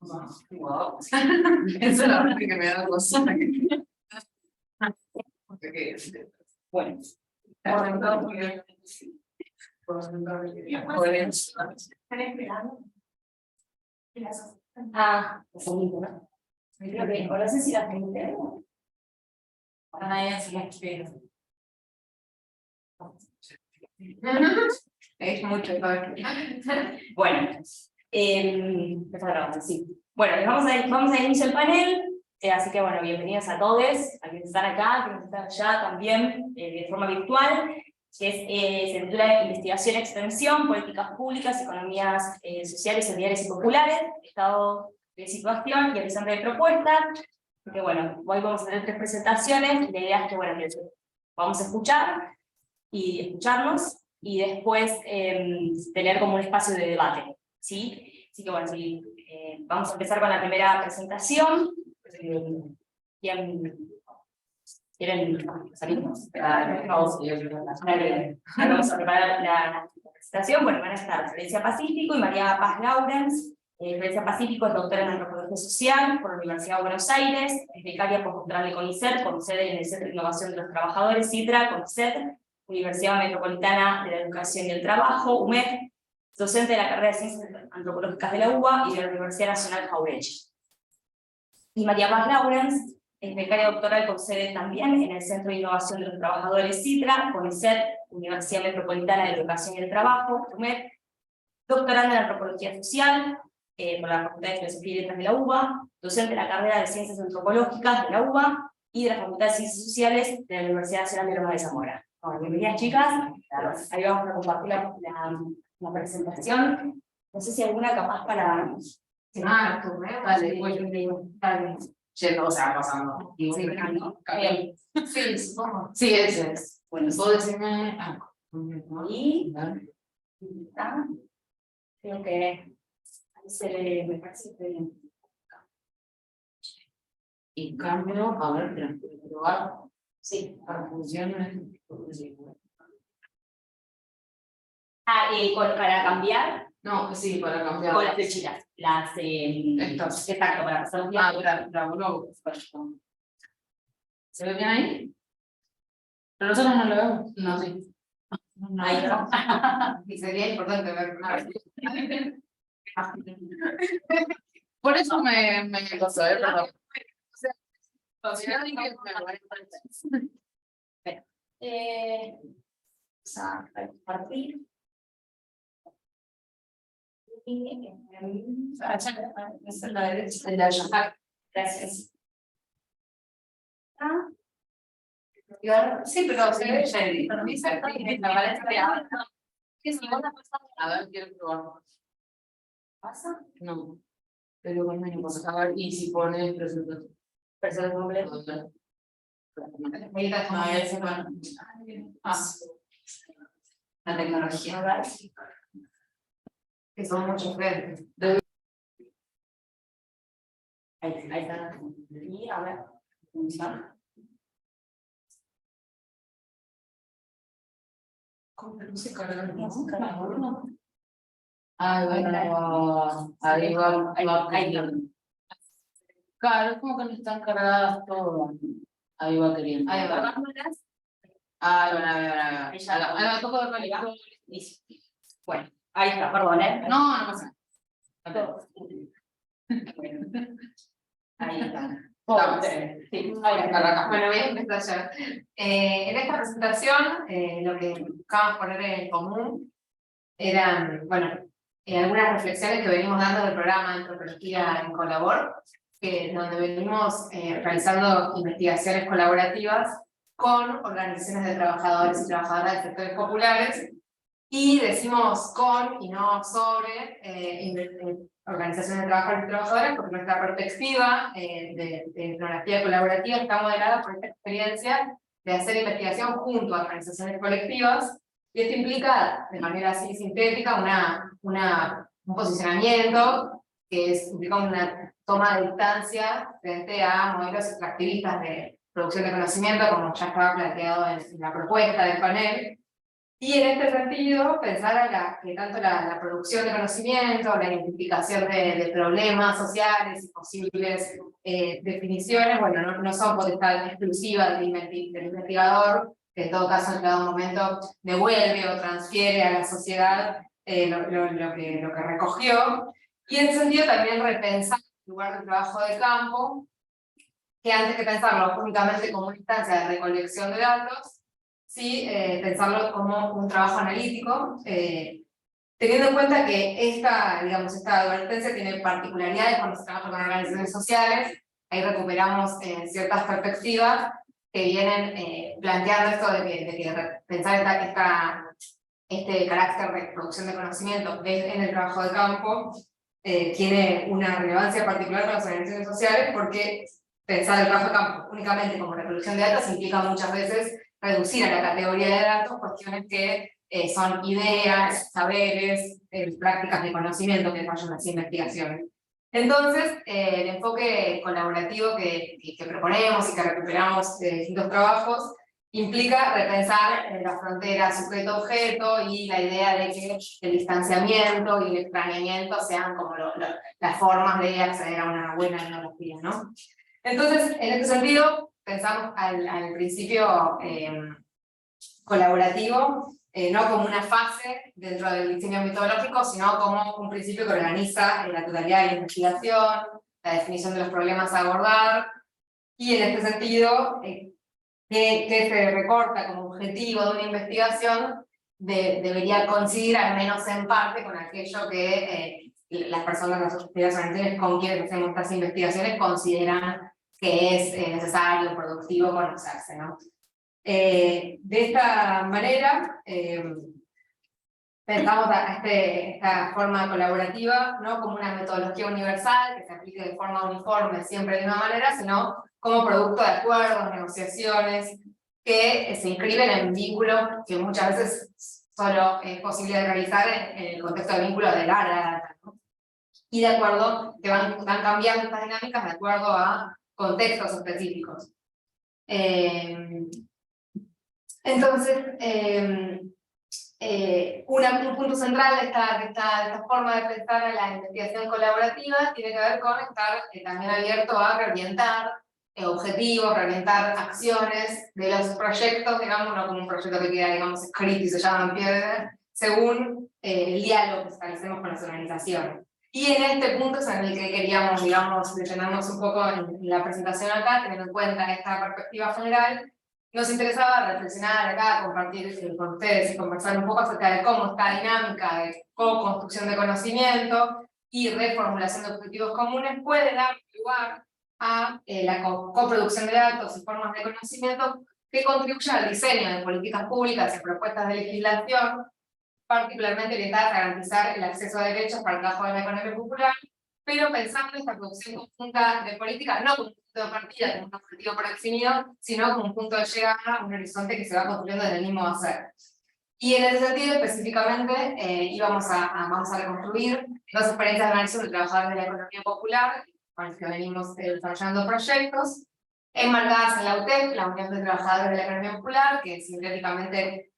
Wow. Esa es la parte que me da cosa. Bueno. Ah, ¿no? Creo que, o no sé si la gente. Es mucho. Bueno, sí. Bueno, vamos a iniciar el panel, así que bueno, bienvenidos a todos, a quienes están acá, a quienes están allá también, de forma virtual, que se titula Investigación, Extensión, Políticas Públicas, Economías Sociales, Solidarias y Populares, Estado de Situación y Horizonte de Propuestas. Porque bueno, hoy vamos a tener 3 presentaciones, y la idea es que bueno, vamos a escuchar y escucharnos, y después tener como un espacio de debate, ¿sí? Así que bueno, sí, vamos a empezar con la primera presentación. ¿Quieren salimos? Vamos a preparar la presentación. Bueno, van a estar Florencia Pacífico y María Paz Laurens. Florencia Pacífico es doctora en Antropología Social por la Universidad de Buenos Aires, es becaria postdoctoral de CONICET, con sede en el Centro de Innovación de los Trabajadores, CITRA, CONICET, Universidad Metropolitana de la Educación y el Trabajo, UMED, docente de la carrera de Ciencias Antropológicas de la UBA y de la Universidad Nacional Jauretche. Y María Paz Laurens es becaria doctoral con sede también en el Centro de Innovación de los Trabajadores, CITRA, CONICET, Universidad Metropolitana de la Educación y el Trabajo, UMED, doctoranda en Antropología Social, por la Facultad de Filosofía y Letras de la UBA, docente de la carrera de Ciencias Antropológicas de la UBA y de la Facultad de Ciencias Sociales de la Universidad Nacional de Loma de Zamora. Bueno, bienvenidas chicas, ahí vamos a compartir la presentación. No sé si alguna capaz para... Vale, dale. Yendo, o sea, pasando. Sí, supongo. Sí, ese es. Bueno, puedo decirme. Y está. Creo que me parece que bien. Y cambio, a ver, tenemos que probar. Sí. Para funciones. Para cambiar. No, sí, para cambiar. Con las flechitas. Estas. Exacto, para pasar un día. Bravo. ¿Se ve bien ahí? Pero nosotros no lo vemos. No, sí. Ahí no. Y sería importante ver. Por eso me costó, perdón. Vamos a compartir. Esa es la derecha. Gracias. Sí, pero se ve Jenny. La paleta de agua. A ver, quiero probar. ¿Pasa? No. Pero bueno, a ver, y si pones presentación. Personas nombres. La tecnología. A ver. Que son muchos frentes. Ahí está. Y a ver. ¿Cómo que no se carga? No. Ahí va. Claro, es como que no están cargadas todas. Ahí va queriendo. Ahí va. Ahí va, toco de calidad. Bueno, ahí está, perdón, No pasa nada. Ahí está. Sí, bueno, voy a empezar ya. En esta presentación, lo que buscamos poner en común eran, algunas reflexiones que venimos dando del programa de Antropología en Colabor, donde venimos realizando investigaciones colaborativas con organizaciones de trabajadores y trabajadoras de sectores populares, y decimos con y no sobre organizaciones de trabajadores y trabajadoras, porque nuestra perspectiva de etnografía colaborativa está modelada por esta experiencia de hacer investigación junto a organizaciones colectivas, y esto implica, de manera así sintética, un posicionamiento que implica una toma de distancia frente a modelos extractivistas de producción de conocimiento, como ya estaba planteado en la propuesta del panel, Y en este sentido, pensar que tanto la producción de conocimiento, la identificación de problemas sociales y posibles definiciones, bueno, no son potestad exclusiva del investigador, que en todo caso en cada momento devuelve o transfiere a la sociedad lo que recogió, y en ese sentido también repensar el lugar del trabajo de campo, que antes que pensarlo únicamente como una instancia de recolección de datos, sí pensarlo como un trabajo analítico, teniendo en cuenta que esta adolescencia tiene particularidades cuando se trabaja con organizaciones sociales. Ahí recuperamos ciertas perspectivas que vienen planteando esto de que pensar este carácter de producción de conocimiento en el trabajo de campo tiene una relevancia particular para las organizaciones sociales, porque pensar el trabajo de campo únicamente como recolección de datos implica muchas veces reducir a la categoría de datos cuestiones que son ideas, saberes, prácticas de conocimiento que vayan las investigaciones. Entonces, el enfoque colaborativo que proponemos y que recuperamos de distintos trabajos implica repensar la frontera sujeto-objeto y la idea de que el distanciamiento y el extrañamiento sean como las formas de acceder a una buena tecnología, ¿no? Entonces, en este sentido, pensamos al principio colaborativo, no como una fase dentro del diseño metodológico, sino como un principio que organiza la totalidad de la investigación, la definición de los problemas a abordar, y en este sentido, que se recorta como objetivo de una investigación, debería coincidir al menos en parte con aquello que las personas, las organizaciones con quienes hacemos estas investigaciones consideran que es necesario, productivo conocerse, ¿no? De esta manera, pensamos a esta forma colaborativa no como una metodología universal que se aplique de forma uniforme siempre de una manera, sino como producto de acuerdos, negociaciones, que se inscriben en vínculos que muchas veces solo es posible de realizar en el contexto de vínculos de larga data, ¿no? Y de acuerdo, que van cambiando estas dinámicas de acuerdo a contextos específicos. Entonces, un punto central de esta forma de pensar en la investigación colaborativa tiene que ver con estar también abierto a reorientar objetivos, reorientar acciones de los proyectos, digamos, no como un proyecto que queda, digamos, escrito y se llama en piedra, según el diálogo que establecemos con las organizaciones. Y en este punto es en el que queríamos, digamos, detenernos un poco en la presentación acá, teniendo en cuenta esta perspectiva general. Nos interesaba reflexionar acá, compartir con ustedes y conversar un poco acerca de cómo esta dinámica de co-construcción de conocimiento y reformulación de objetivos comunes puede dar lugar a la coproducción de datos y formas de conocimiento que contribuyan al diseño de políticas públicas y propuestas de legislación, particularmente orientadas a garantizar el acceso a derechos para el trabajo de la economía popular, pero pensando en esta producción conjunta de políticas no como un punto de partida, como un objetivo predefinido, sino como un punto de llegada, un horizonte que se va construyendo desde el mismo hacer. Y en ese sentido, específicamente, vamos a reconstruir dos experiencias de análisis de trabajadores de la economía popular, con las que venimos desarrollando proyectos, enmarcadas en la UTEP, la Unión de Trabajadores de la Economía Popular, que sintéticamente,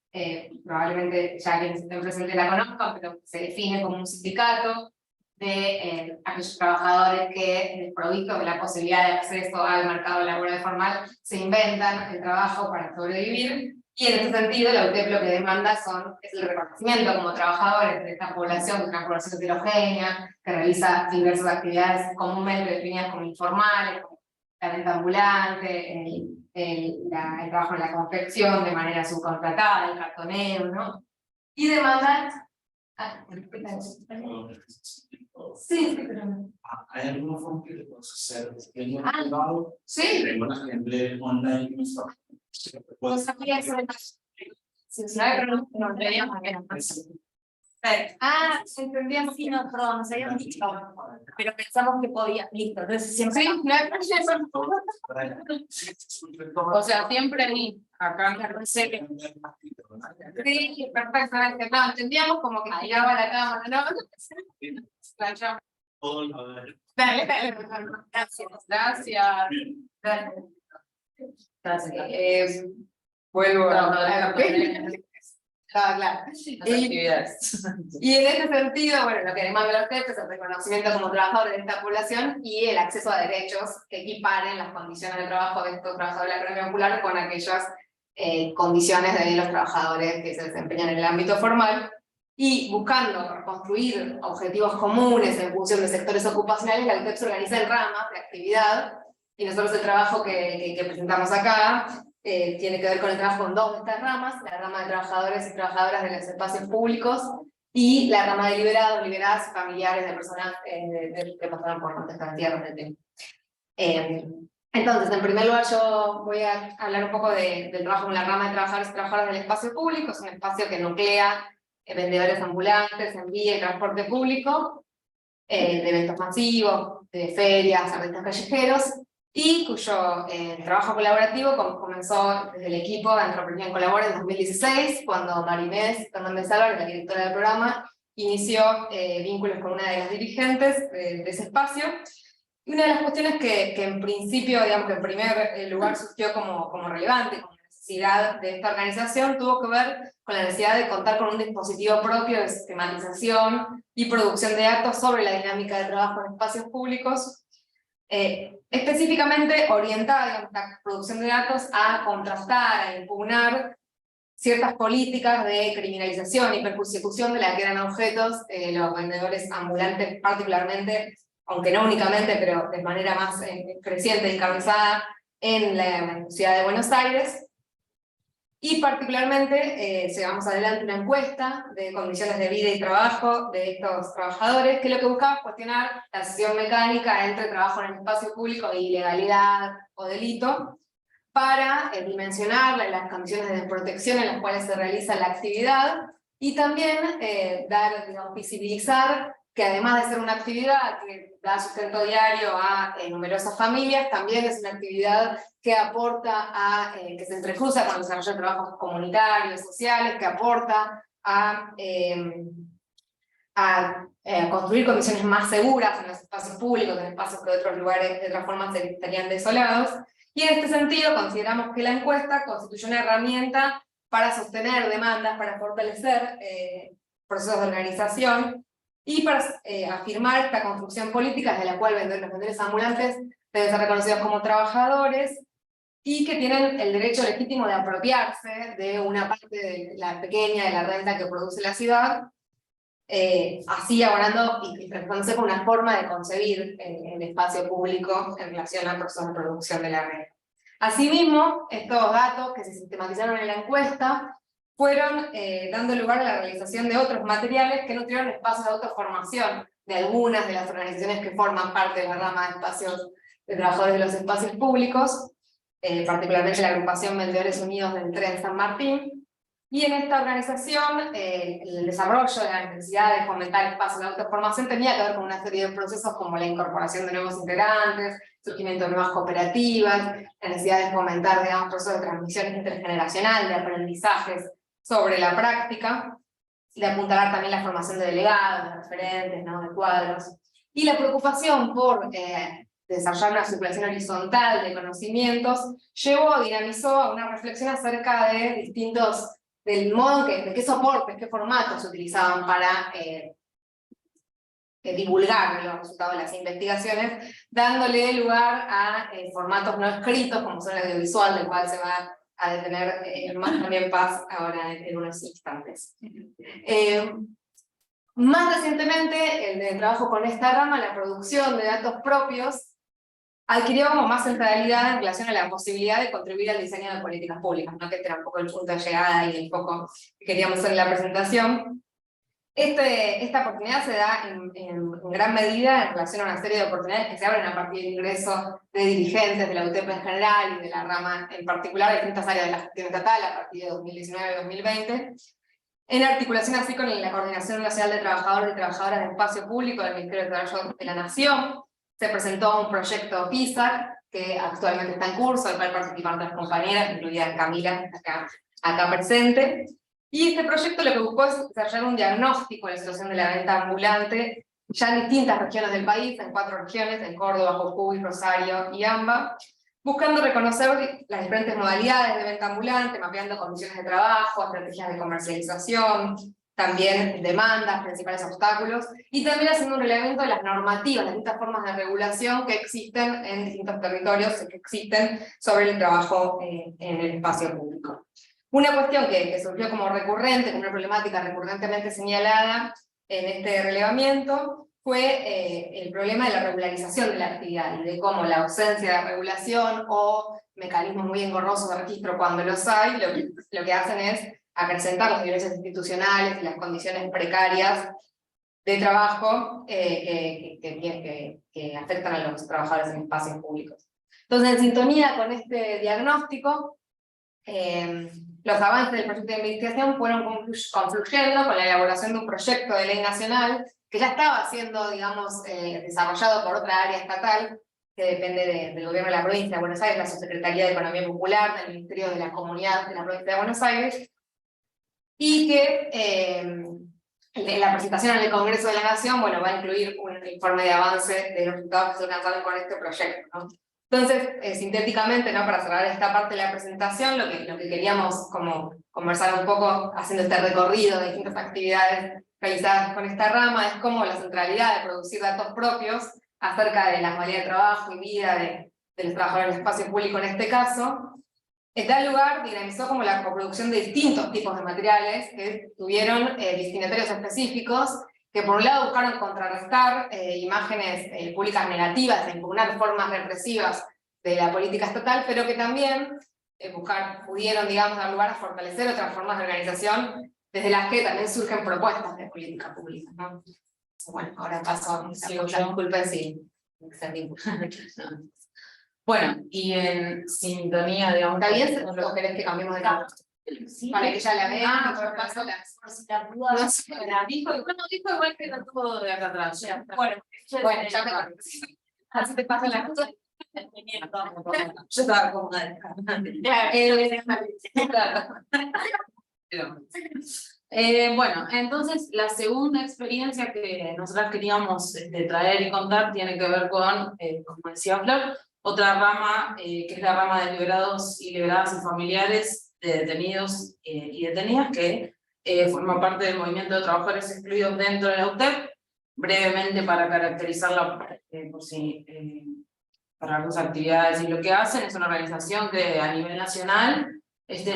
probablemente ya quienes estén presentes la conozcan, pero se define como un sindicato de aquellos trabajadores que, provistos de la posibilidad de acceso al mercado laboral formal, se inventan el trabajo para sobrevivir. Y en este sentido, la UTEP lo que demanda es el reconocimiento como trabajadores de esta población, que es una población heterogénea, que realiza diversas actividades comúnmente definidas como informales, como la venta ambulante, el trabajo en la confección de manera subcontratada, el cartoneo, ¿no? Y demanda... Sí, pero... ¿Hay alguna forma que le puedas hacer en un privado? Sí. Tengo una gente online. No sabía eso. Sí, no, no teníamos que entendí así, no, perdón, nos habían dicho, pero pensamos que podía, listo, entonces siempre... Sí, no hay problema. O sea, siempre ahí, acá en la serie. Sí, perfectamente. No, entendíamos como que giraba la cámara, ¿no? Dale, gracias. Gracias. Dale. Gracias. Vuelvo a... Claro. Las actividades. Y en ese sentido, bueno, lo que demanda los TEP es el reconocimiento como trabajadores de esta población y el acceso a derechos que equiparen las condiciones de trabajo de estos trabajadores de la economía popular con aquellas condiciones de los trabajadores que se desempeñan en el ámbito formal, y buscando construir objetivos comunes en función de sectores ocupacionales, la UTEP se organiza en ramas de actividad, y nosotros el trabajo que presentamos acá tiene que ver con el trabajo en 2 de estas ramas: la rama de trabajadores y trabajadoras de los espacios públicos y la rama de liberados, liberadas y familiares de personas que pasaron por nuestras tierras del tiempo. Entonces, en primer lugar, yo voy a hablar un poco del trabajo en la rama de trabajadores y trabajadoras del espacio público. Es un espacio que nuclea vendedores ambulantes, envía y transporte público, de eventos masivos, de ferias, artistas callejeros, y cuyo trabajo colaborativo comenzó desde el equipo de Antropología en Colabora en 2016, cuando Marinés Fernández Álvarez, la directora del programa, inició vínculos con una de las dirigentes de ese espacio. Y una de las cuestiones que en principio, digamos que en primer lugar surgió como relevante, como necesidad de esta organización, tuvo que ver con la necesidad de contar con un dispositivo propio de sistematización y producción de datos sobre la dinámica de trabajo en espacios públicos, específicamente orientada, digamos, la producción de datos a contrastar, a impugnar ciertas políticas de criminalización y persecución de la que eran objetos los vendedores ambulantes, particularmente, aunque no únicamente, pero de manera más creciente y encabezada en la ciudad de Buenos Aires. Y particularmente llevamos adelante una encuesta de condiciones de vida y trabajo de estos trabajadores, que lo que buscaba es cuestionar la asociación mecánica entre trabajo en el espacio público e ilegalidad o delito, para dimensionar las condiciones de desprotección en las cuales se realiza la actividad, y también digamos, visibilizar que además de ser una actividad que da sustento diario a numerosas familias, también es una actividad que aporta a, que se entrecruza con el desarrollo de trabajos comunitarios, sociales, que aporta a construir condiciones más seguras en los espacios públicos, en espacios que de otros lugares de otra forma estarían desolados. Y en este sentido consideramos que la encuesta constituye una herramienta para sostener demandas, para fortalecer procesos de organización, y para afirmar esta construcción política de la cual los vendedores ambulantes deben ser reconocidos como trabajadores, y que tienen el derecho legítimo de apropiarse de una parte de la pequeña de la renta que produce la ciudad, así abonando y transformándose con una forma de concebir el espacio público en relación al proceso de producción de la red. Asimismo, estos datos que se sistematizaron en la encuesta fueron dando lugar a la realización de otros materiales que nutrieron espacios de autoformación de algunas de las organizaciones que forman parte de la rama de espacios de trabajadores de los espacios públicos, particularmente la agrupación Vendedores Unidos del Tren San Martín. Y en esta organización, el desarrollo de la necesidad de fomentar espacios de autoformación tenía que ver con una serie de procesos como la incorporación de nuevos integrantes, surgimiento de nuevas cooperativas, la necesidad de fomentar, digamos, procesos de transmisión intergeneracional, de aprendizajes sobre la práctica, de apuntalar también la formación de delegados, de referentes, ¿no?, de cuadros, y la preocupación por desarrollar una circulación horizontal de conocimientos dinamizó a una reflexión acerca de distintos, del modo de qué soportes, qué formatos se utilizaban para divulgar los resultados de las investigaciones, dándole lugar a formatos no escritos, como son el audiovisual, del cual se va a detener más también Paz ahora en unos instantes. Más recientemente, el trabajo con esta rama, la producción de datos propios, adquirió como más centralidad en relación a la posibilidad de contribuir al diseño de políticas públicas, ¿no?, que este era un poco el punto de llegada y el foco que queríamos hacer en la presentación. Esta oportunidad se da en gran medida en relación a una serie de oportunidades que se abren a partir del ingreso de dirigentes de la UTEP en general y de la rama en particular de distintas áreas de la gestión estatal a partir de 2019 y 2020, en articulación así con la Coordinación Nacional de Trabajadores y Trabajadoras de Espacio Público del Ministerio de Trabajo de la Nación. Se presentó un proyecto PISA que actualmente está en curso, al cual participan otras compañeras, incluida Camila, acá presente. Y este proyecto lo que buscó es desarrollar un diagnóstico de la situación de la venta ambulante ya en distintas regiones del país, en 4 regiones, en Córdoba, Jujuy, Rosario y AMBA, buscando reconocer las diferentes modalidades de venta ambulante, mapeando condiciones de trabajo, estrategias de comercialización, también demandas, principales obstáculos, y también haciendo un relevamiento de las normativas, las distintas formas de regulación que existen en distintos territorios, que existen sobre el trabajo en el espacio público. Una cuestión que surgió como recurrente, como una problemática recurrentemente señalada en este relevamiento, fue el problema de la regularización de la actividad, y de cómo la ausencia de regulación o mecanismos muy engorrosos de registro cuando los hay, lo que hacen es acrecentar las violencias institucionales y las condiciones precarias de trabajo que afectan a los trabajadores en espacios públicos. Entonces, en sintonía con este diagnóstico, los avances del proyecto de investigación fueron confluyendo con la elaboración de un proyecto de ley nacional que ya estaba siendo, digamos, desarrollado por otra área estatal, que depende del gobierno de la provincia de Buenos Aires, la Subsecretaría de Economía Popular, del Ministerio de la Comunidad de la provincia de Buenos Aires, y que la presentación en el Congreso de la Nación, bueno, va a incluir un informe de avance de los resultados que se alcanzaron con este proyecto, ¿no? Entonces, sintéticamente, ¿no?, para cerrar esta parte de la presentación, lo que queríamos como conversar un poco, haciendo este recorrido de distintas actividades realizadas con esta rama, es como la centralidad de producir datos propios acerca de la modalidad de trabajo y vida de los trabajadores del espacio público en este caso. En tal lugar, dinamizó como la coproducción de distintos tipos de materiales que tuvieron destinatarios específicos, que por un lado buscaron contrarrestar imágenes públicas negativas, e impugnar formas represivas de la política estatal, pero que también pudieron, digamos, dar lugar a fortalecer otras formas de organización, desde las que también surgen propuestas de política pública, ¿no? Bueno, ahora paso a disculpen si me extendí mucho. Bueno, y en sintonía, digamos... ¿Está bien o querés que cambiemos de campo? Sí, Para que ella la vea, por paso las... por si la duda, No sé, dijo igual que no tuvo de acá atrás. Ya. bueno, ya me así te paso la cosa. Yo estaba cómoda. Bueno, entonces la segunda experiencia que nosotras queríamos traer y contar tiene que ver con, como decía Flor, otra rama que es la rama de liberados y liberadas y familiares de detenidos y detenidas, que forma parte del movimiento de trabajadores excluidos dentro de la UTEP. Brevemente, para caracterizarla para sus actividades y lo que hacen, es una organización que a nivel nacional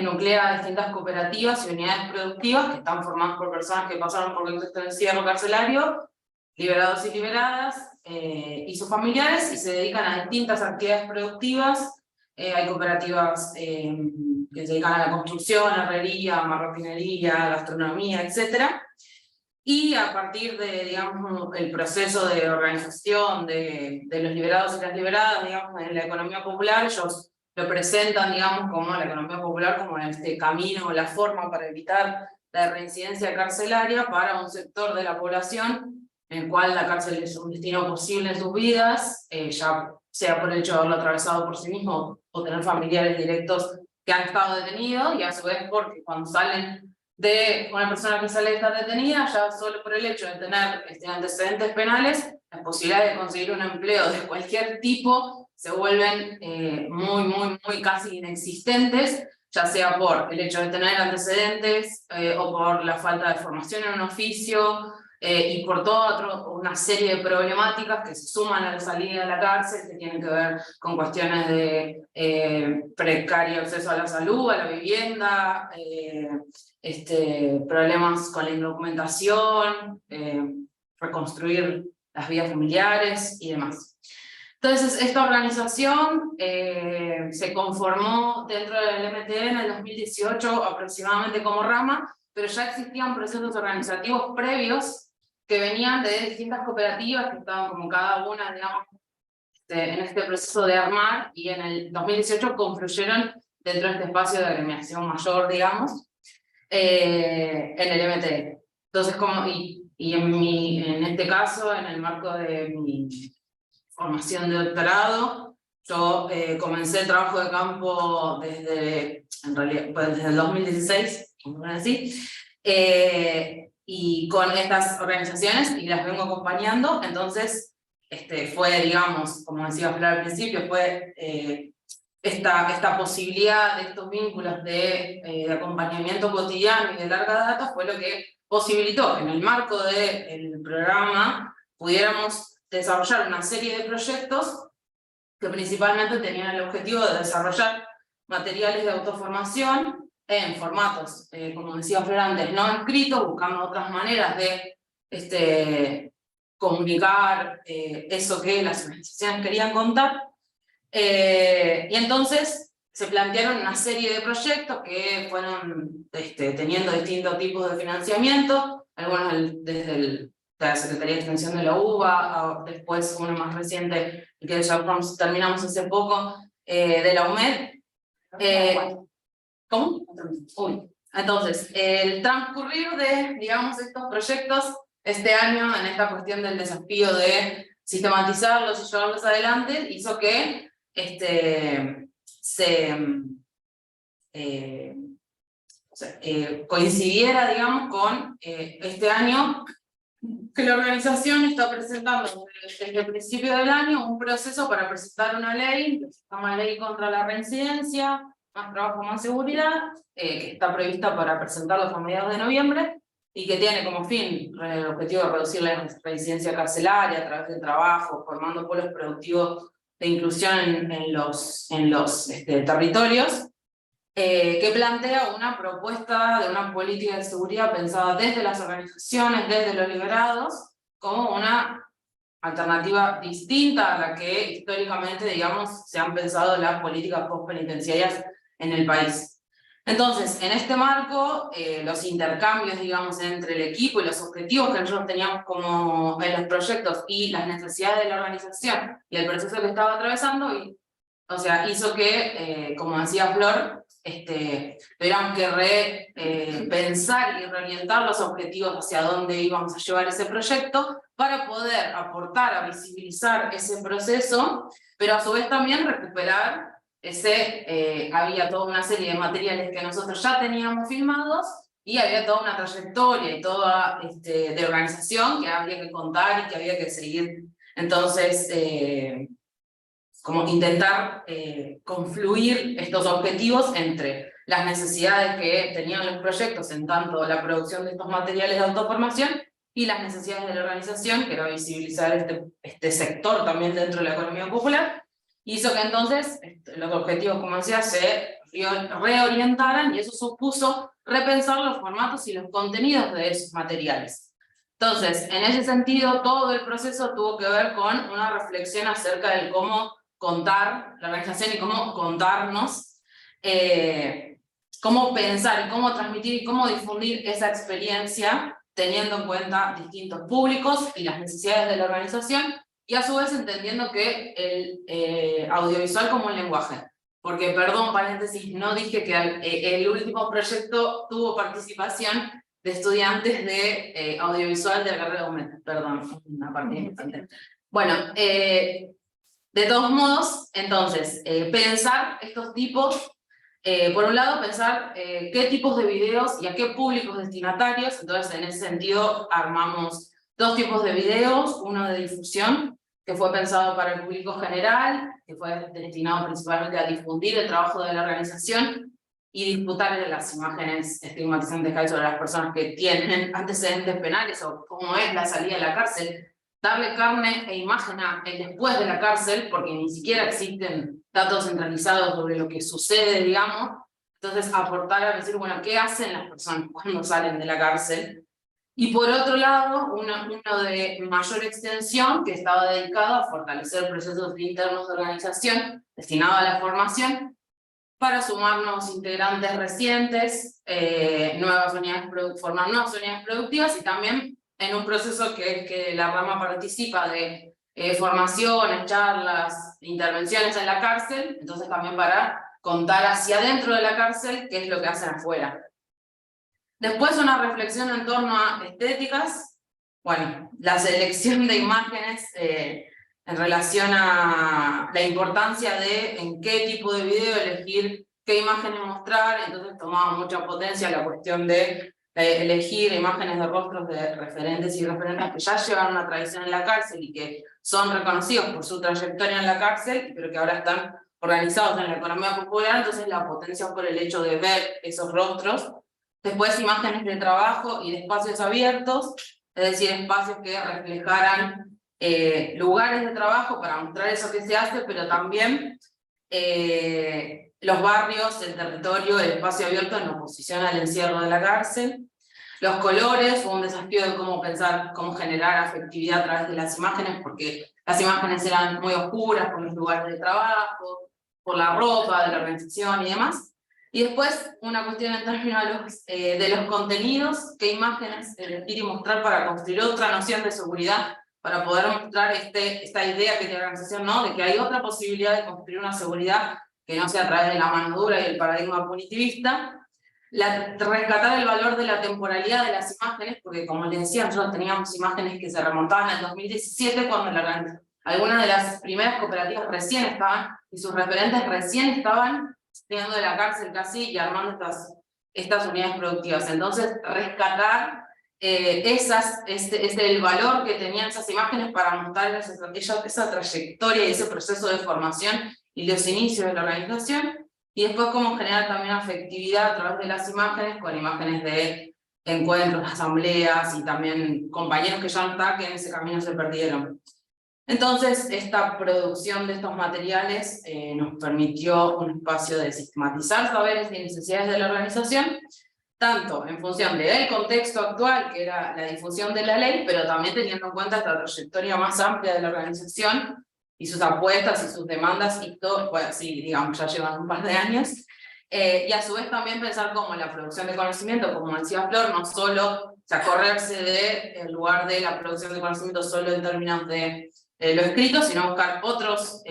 nuclea distintas cooperativas y unidades productivas que están formadas por personas que pasaron por el contexto de encierro carcelario, liberados y liberadas, y sus familiares, y se dedican a distintas actividades productivas. Hay cooperativas que se dedican a la construcción, herrería, marroquinería, gastronomía, etc. Y a partir de, digamos, el proceso de organización de los liberados y las liberadas, digamos, en la economía popular, ellos lo presentan, digamos, como la economía popular, como este camino, la forma para evitar la reincidencia carcelaria para un sector de la población en el cual la cárcel es un destino posible en sus vidas, ya sea por el hecho de haberlo atravesado por sí mismo o tener familiares directos que han estado detenidos, y a su vez porque cuando salen de una persona que sale de estar detenida, ya solo por el hecho de tener antecedentes penales, las posibilidades de conseguir un empleo de cualquier tipo se vuelven muy casi inexistentes, ya sea por el hecho de tener antecedentes o por la falta de formación en un oficio y por toda una serie de problemáticas que se suman a la salida de la cárcel, que tienen que ver con cuestiones de precario acceso a la salud, a la vivienda, problemas con la indocumentación, reconstruir las vidas familiares y demás. Entonces, esta organización se conformó dentro del MTE en el 2018 aproximadamente como rama, pero ya existían procesos organizativos previos que venían de distintas cooperativas que estaban como cada una, digamos, en este proceso de armar, y en el 2018 confluyeron dentro de este espacio de agremiación mayor, digamos, en el MTE. Entonces, en este caso, en el marco de mi formación de doctorado, yo comencé el trabajo de campo desde el 2016, como así, y con estas organizaciones, y las vengo acompañando. Entonces fue, digamos, como decía Flor al principio, fue esta posibilidad de estos vínculos de acompañamiento cotidiano y de larga data fue lo que posibilitó que en el marco del programa pudiéramos desarrollar una serie de proyectos que principalmente tenían el objetivo de desarrollar materiales de autoformación en formatos, como decía Flor antes, no escritos, buscando otras maneras de comunicar eso que las organizaciones querían contar. Y entonces se plantearon una serie de proyectos que fueron teniendo distintos tipos de financiamiento, algunos desde la Secretaría de Extensión de la UBA, después uno más reciente, que ya terminamos hace poco, de la UMED. ¿Cómo? Uy. Entonces, el transcurrir de, digamos, estos proyectos este año, en esta cuestión del desafío de sistematizarlos y llevarlos adelante, hizo que coincidiera, digamos, con este año que la organización está presentando desde el principio del año un proceso para presentar una ley, que se llama Ley contra la Reincidencia, más trabajo, más seguridad, que está prevista para presentarlo a mediados de noviembre, y que tiene como fin el objetivo de reducir la reincidencia carcelaria a través del trabajo, formando polos productivos de inclusión en los territorios, que plantea una propuesta de una política de seguridad pensada desde las organizaciones, desde los liberados, como una alternativa distinta a la que históricamente, digamos, se han pensado las políticas postpenitenciarias en el país. Entonces, en este marco, los intercambios, digamos, entre el equipo y los objetivos que nosotros teníamos como en los proyectos y las necesidades de la organización y el proceso que estaba atravesando, hizo que, como decía Flor, tuviéramos que pensar y reorientar los objetivos hacia dónde íbamos a llevar ese proyecto para poder aportar a visibilizar ese proceso, pero a su vez también recuperar había toda una serie de materiales que nosotros ya teníamos filmados y había toda una trayectoria y toda de organización que había que contar y que había que seguir. Entonces, como intentar confluir estos objetivos entre las necesidades que tenían los proyectos en tanto la producción de estos materiales de autoformación y las necesidades de la organización, que era visibilizar este sector también dentro de la economía popular, hizo que entonces los objetivos, como decía, se reorientaran, y eso supuso repensar los formatos y los contenidos de esos materiales. Entonces, en ese sentido, todo el proceso tuvo que ver con una reflexión acerca del cómo contar la organización y cómo contarnos, cómo pensar y cómo transmitir y cómo difundir esa experiencia teniendo en cuenta distintos públicos y las necesidades de la organización, y a su vez entendiendo que el audiovisual como un lenguaje. Porque, perdón, paréntesis, no dije que el último proyecto tuvo participación de estudiantes de audiovisual de la carrera de UMED. Perdón, una parte importante. Bueno, de todos modos, entonces, pensar estos tipos, por un lado, pensar qué tipos de videos y a qué públicos destinatarios. Entonces, en ese sentido, armamos dos tipos de videos, uno de difusión, que fue pensado para el público general, que fue destinado principalmente a difundir el trabajo de la organización y disputar las imágenes estigmatizantes que hay sobre las personas que tienen antecedentes penales o cómo es la salida de la cárcel, darle carne e imagen a el después de la cárcel, porque ni siquiera existen datos centralizados sobre lo que sucede, digamos. Entonces aportar a decir, bueno, ¿qué hacen las personas cuando salen de la cárcel? Y por otro lado, uno de mayor extensión que estaba dedicado a fortalecer procesos internos de organización destinado a la formación para sumar nuevos integrantes recientes, formar nuevas unidades productivas, y también en un proceso que la rama participa de formaciones, charlas, intervenciones en la cárcel, entonces también para contar hacia adentro de la cárcel qué es lo que hacen afuera. Después una reflexión en torno a estéticas, bueno, la selección de imágenes en relación a la importancia de en qué tipo de video elegir qué imágenes mostrar, entonces tomaba mucha potencia la cuestión de elegir imágenes de rostros de referentes y referentes que ya llevan una tradición en la cárcel y que son reconocidos por su trayectoria en la cárcel, pero que ahora están organizados en la economía popular, entonces la potencia por el hecho de ver esos rostros. Después imágenes de trabajo y de espacios abiertos, es decir, espacios que reflejaran lugares de trabajo para mostrar eso que se hace, pero también los barrios, el territorio, el espacio abierto en oposición al encierro de la cárcel. Los colores, fue un desafío de cómo pensar, cómo generar afectividad a través de las imágenes, porque las imágenes eran muy oscuras por los lugares de trabajo, por la ropa de la organización y demás. Y después, una cuestión en términos de los contenidos, qué imágenes elegir y mostrar para construir otra noción de seguridad, para poder mostrar esta idea que tiene la organización, ¿no? De que hay otra posibilidad de construir una seguridad que no sea a través de la mano dura y el paradigma punitivista. Rescatar el valor de la temporalidad de las imágenes, porque como les decía, nosotros teníamos imágenes que se remontaban al 2017, cuando algunas de las primeras cooperativas recién estaban, y sus referentes recién estaban saliendo de la cárcel casi y armando estas unidades productivas. Entonces, rescatar el valor que tenían esas imágenes para mostrar esa trayectoria y ese proceso de formación y los inicios de la organización. Y después cómo generar también afectividad a través de las imágenes, con imágenes de encuentros, asambleas y también compañeros que ya no están, que en ese camino se perdieron. Entonces, esta producción de estos materiales nos permitió un espacio de sistematizar saberes y necesidades de la organización, tanto en función del contexto actual, que era la difusión de la ley, pero también teniendo en cuenta esta trayectoria más amplia de la organización, y sus apuestas y sus demandas y todo, pues sí, digamos, ya llevan un par de años, y a su vez también pensar como la producción de conocimiento, como decía Flor, no solo, o sea, correrse del lugar de la producción de conocimiento solo en términos de lo escrito, sino buscar otros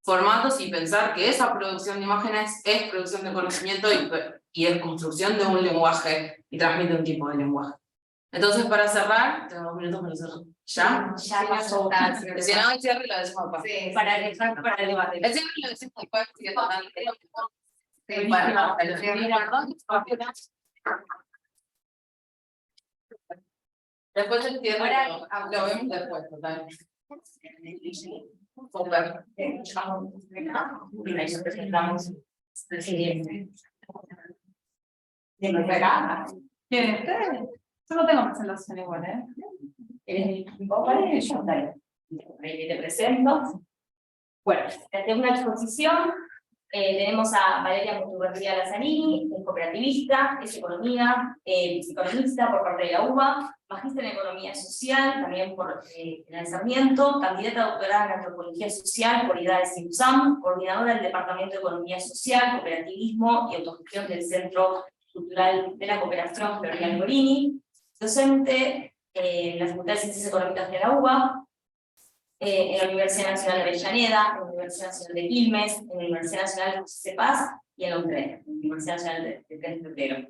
formatos y pensar que esa producción de imágenes es producción de conocimiento y es construcción de un lenguaje y transmite un tipo de lenguaje. Entonces, para cerrar, tengo 2 minutos para cerrar. ¿Ya? Ya pasó. Si no, el cierre lo decimos después. Sí, Para dejar para el debate. El cierre lo decimos después, porque total, sí, para el cierre. Después el cierre Ahora, lo vemos después, total. Mira, y presentamos de nuestra. ¿Quieren ustedes? Yo no tengo presentación igual, ¿eh? Yo te presento. Bueno, desde una exposición tenemos a Valeria Muturrería Lazzarini, es cooperativista, es economista por parte de la UBA, magíster en Economía Social, también por el Sarmiento, candidata a doctorada en Antropología Social por IDAES y USAM, coordinadora del Departamento de Economía Social, Cooperativismo y Autogestión del Centro Cultural de la Cooperación Florian Morini, docente en la Facultad de Ciencias Económicas de la UBA, en la Universidad Nacional de Avellaneda, en la Universidad Nacional de Quilmes, en la Universidad Nacional de José C. Paz y en la UNTREF, Universidad Nacional de 3 de Febrero.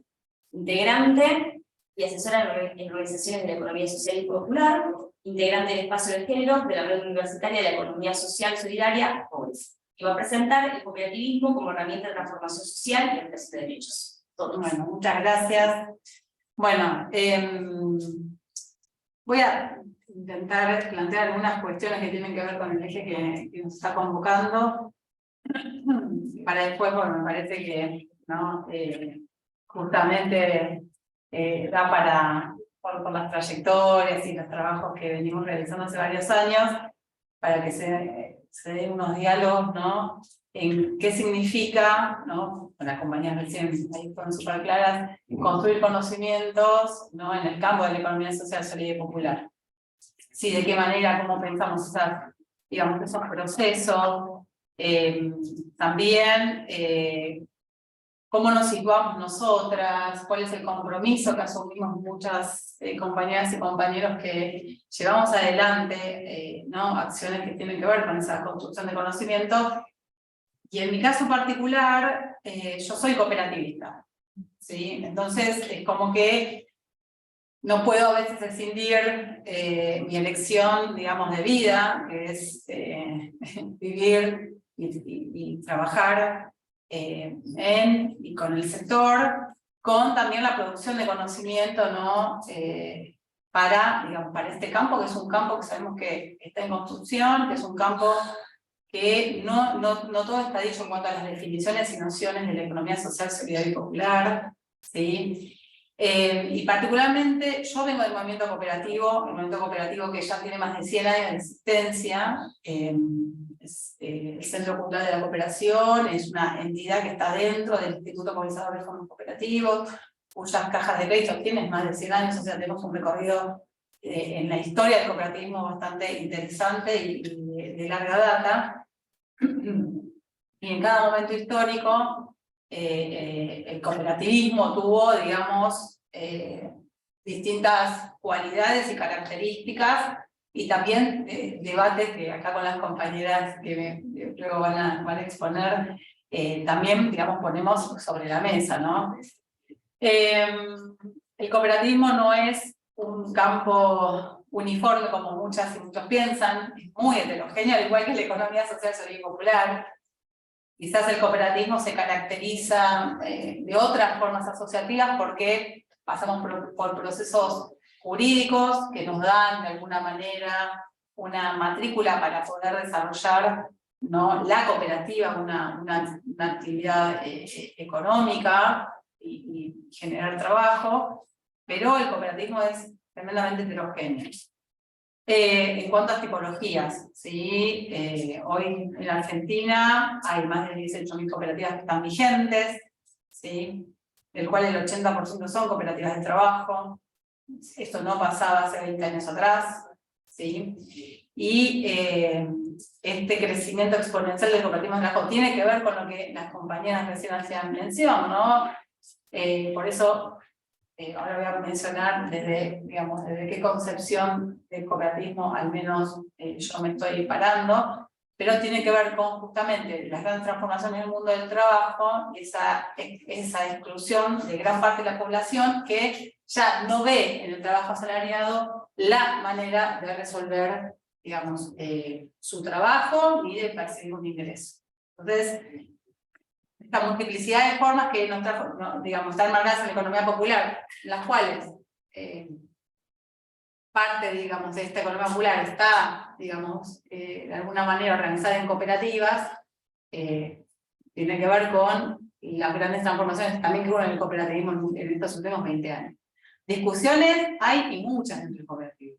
Integrante y asesora en organizaciones de la economía social y popular, integrante del espacio de género de la Red Universitaria de la Economía Social Solidaria, OES. Y va a presentar el cooperativismo como herramienta de transformación social y ampliación de derechos. Todos. Bueno, muchas gracias. Bueno, voy a intentar plantear algunas cuestiones que tienen que ver con el eje que nos está convocando. Para después, bueno, me parece que ¿no? Justamente da para, por las trayectorias y los trabajos que venimos realizando hace varios años, para que se den unos diálogos, ¿no? En qué significa, ¿no? Las compañías recién ahí fueron súper claras, construir conocimientos, ¿no? En el campo de la economía social, solidaria y popular. Sí, de qué manera, cómo pensamos usar, digamos, esos procesos, también cómo nos situamos nosotras, cuál es el compromiso que asumimos muchas compañeras y compañeros que llevamos adelante, ¿no? Acciones que tienen que ver con esa construcción de conocimiento. Y en mi caso particular, yo soy cooperativista, ¿sí? Entonces es como que no puedo a veces escindir mi elección, digamos, de vida, que es vivir y trabajar en y con el sector, con también la producción de conocimiento, ¿no? Para este campo, que es un campo que sabemos que está en construcción, que es un campo que no todo está dicho en cuanto a las definiciones y nociones de la economía social, solidaria y popular, ¿sí? Y particularmente, yo vengo del movimiento cooperativo que ya tiene más de 100 años de existencia. Es el Centro Cultural de la Cooperación, es una entidad que está dentro del Instituto Movilizador de Fondos Cooperativos, cuyas cajas de crédito tienen más de 100 años, o sea, tenemos un recorrido en la historia del cooperativismo bastante interesante y de larga data. Y en cada momento histórico, el cooperativismo tuvo, digamos, distintas cualidades y características, y también debates que acá con las compañeras que luego van a exponer, también, digamos, ponemos sobre la mesa, ¿no? El cooperativismo no es un campo uniforme como muchas y muchos piensan, es muy heterogéneo, al igual que la economía social, solidaria y popular. Quizás el cooperativismo se caracteriza de otras formas asociativas porque pasamos por procesos jurídicos que nos dan de alguna manera una matrícula para poder desarrollar, ¿no?, la cooperativa, una actividad económica y generar trabajo, pero el cooperativismo es tremendamente heterogéneo. En cuanto a tipologías, ¿sí? Hoy en Argentina hay más de 18.000 cooperativas que están vigentes, ¿sí?, del cual el 80% son cooperativas de trabajo. Esto no pasaba hace 20 años atrás, ¿sí? Y este crecimiento exponencial del cooperativismo de trabajo tiene que ver con lo que las compañeras recién hacían mención, ¿no? Por eso ahora voy a mencionar desde qué concepción del cooperativismo al menos yo me estoy parando, pero tiene que ver con justamente las grandes transformaciones en el mundo del trabajo, esa exclusión de gran parte de la población que ya no ve en el trabajo asalariado la manera de resolver, digamos, su trabajo y de percibir un ingreso. Entonces, esta multiplicidad de formas que digamos, están marcadas en la economía popular, las cuales parte, digamos, de esta economía popular está, digamos, de alguna manera organizada en cooperativas, tiene que ver con las grandes transformaciones también que hubo en el cooperativismo en estos últimos 20 años. Discusiones hay y muchas entre el cooperativo,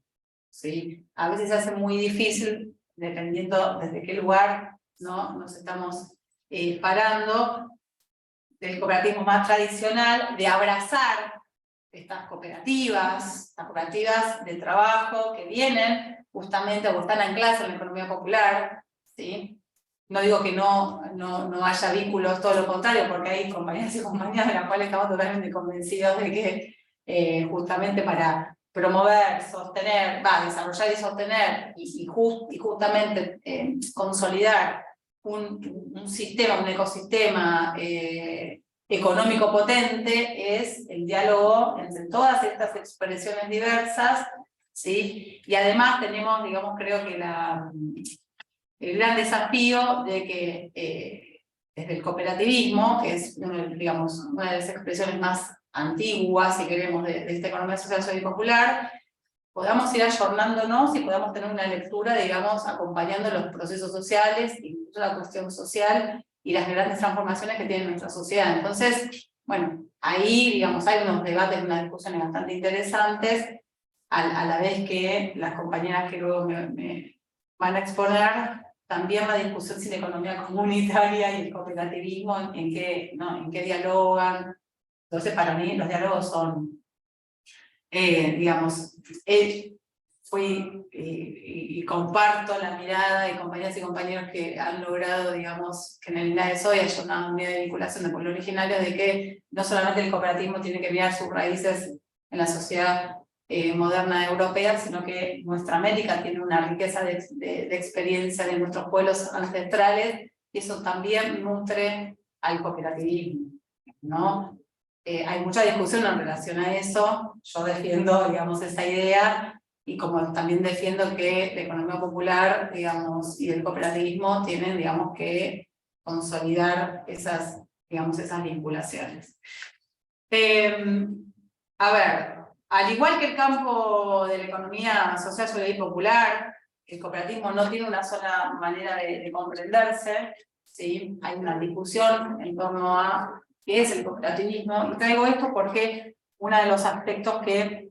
¿sí? A veces se hace muy difícil, dependiendo desde qué lugar, ¿no?, nos estamos parando, del cooperativismo más tradicional, de abrazar estas cooperativas de trabajo que vienen justamente o están ancladas en la economía popular, ¿sí? No digo que no haya vínculos, todo lo contrario, porque hay compañeras y compañeras de las cuales estamos totalmente convencidos de que justamente para promover, sostener, desarrollar y sostener y justamente consolidar un sistema, un ecosistema económico potente es el diálogo entre todas estas expresiones diversas, ¿sí? Y además tenemos, digamos, creo que el gran desafío de que desde el cooperativismo, que es digamos, una de las expresiones más antiguas, si queremos, de esta economía social, solidaria y popular, podamos ir ayornándonos y podamos tener una lectura, digamos, acompañando los procesos sociales, incluso la cuestión social y las grandes transformaciones que tiene nuestra sociedad. Entonces, bueno, ahí, digamos, hay unos debates, unas discusiones bastante interesantes, a la vez que las compañeras que luego me van a exponer, también la discusión si la economía comunitaria y el cooperativismo, en qué dialogan. Entonces, para mí, los diálogos son, digamos, fui y comparto la mirada de compañeras y compañeros que han logrado, digamos, que en el INADES hoy haya una unidad de vinculación de pueblo originario, de que no solamente el cooperativismo tiene que mirar sus raíces en la sociedad moderna europea, sino que nuestra América tiene una riqueza de experiencia de nuestros pueblos ancestrales, y eso también nutre al cooperativismo, ¿no? Hay mucha discusión en relación a eso. Yo defiendo, digamos, esa idea, y como también defiendo que la economía popular, digamos, y el cooperativismo tienen, digamos, que consolidar esas vinculaciones. A ver, al igual que el campo de la economía social, solidaria y popular, el cooperativismo no tiene una sola manera de comprenderse, ¿sí? Hay una discusión en torno a qué es el cooperativismo, y traigo esto porque uno de los aspectos que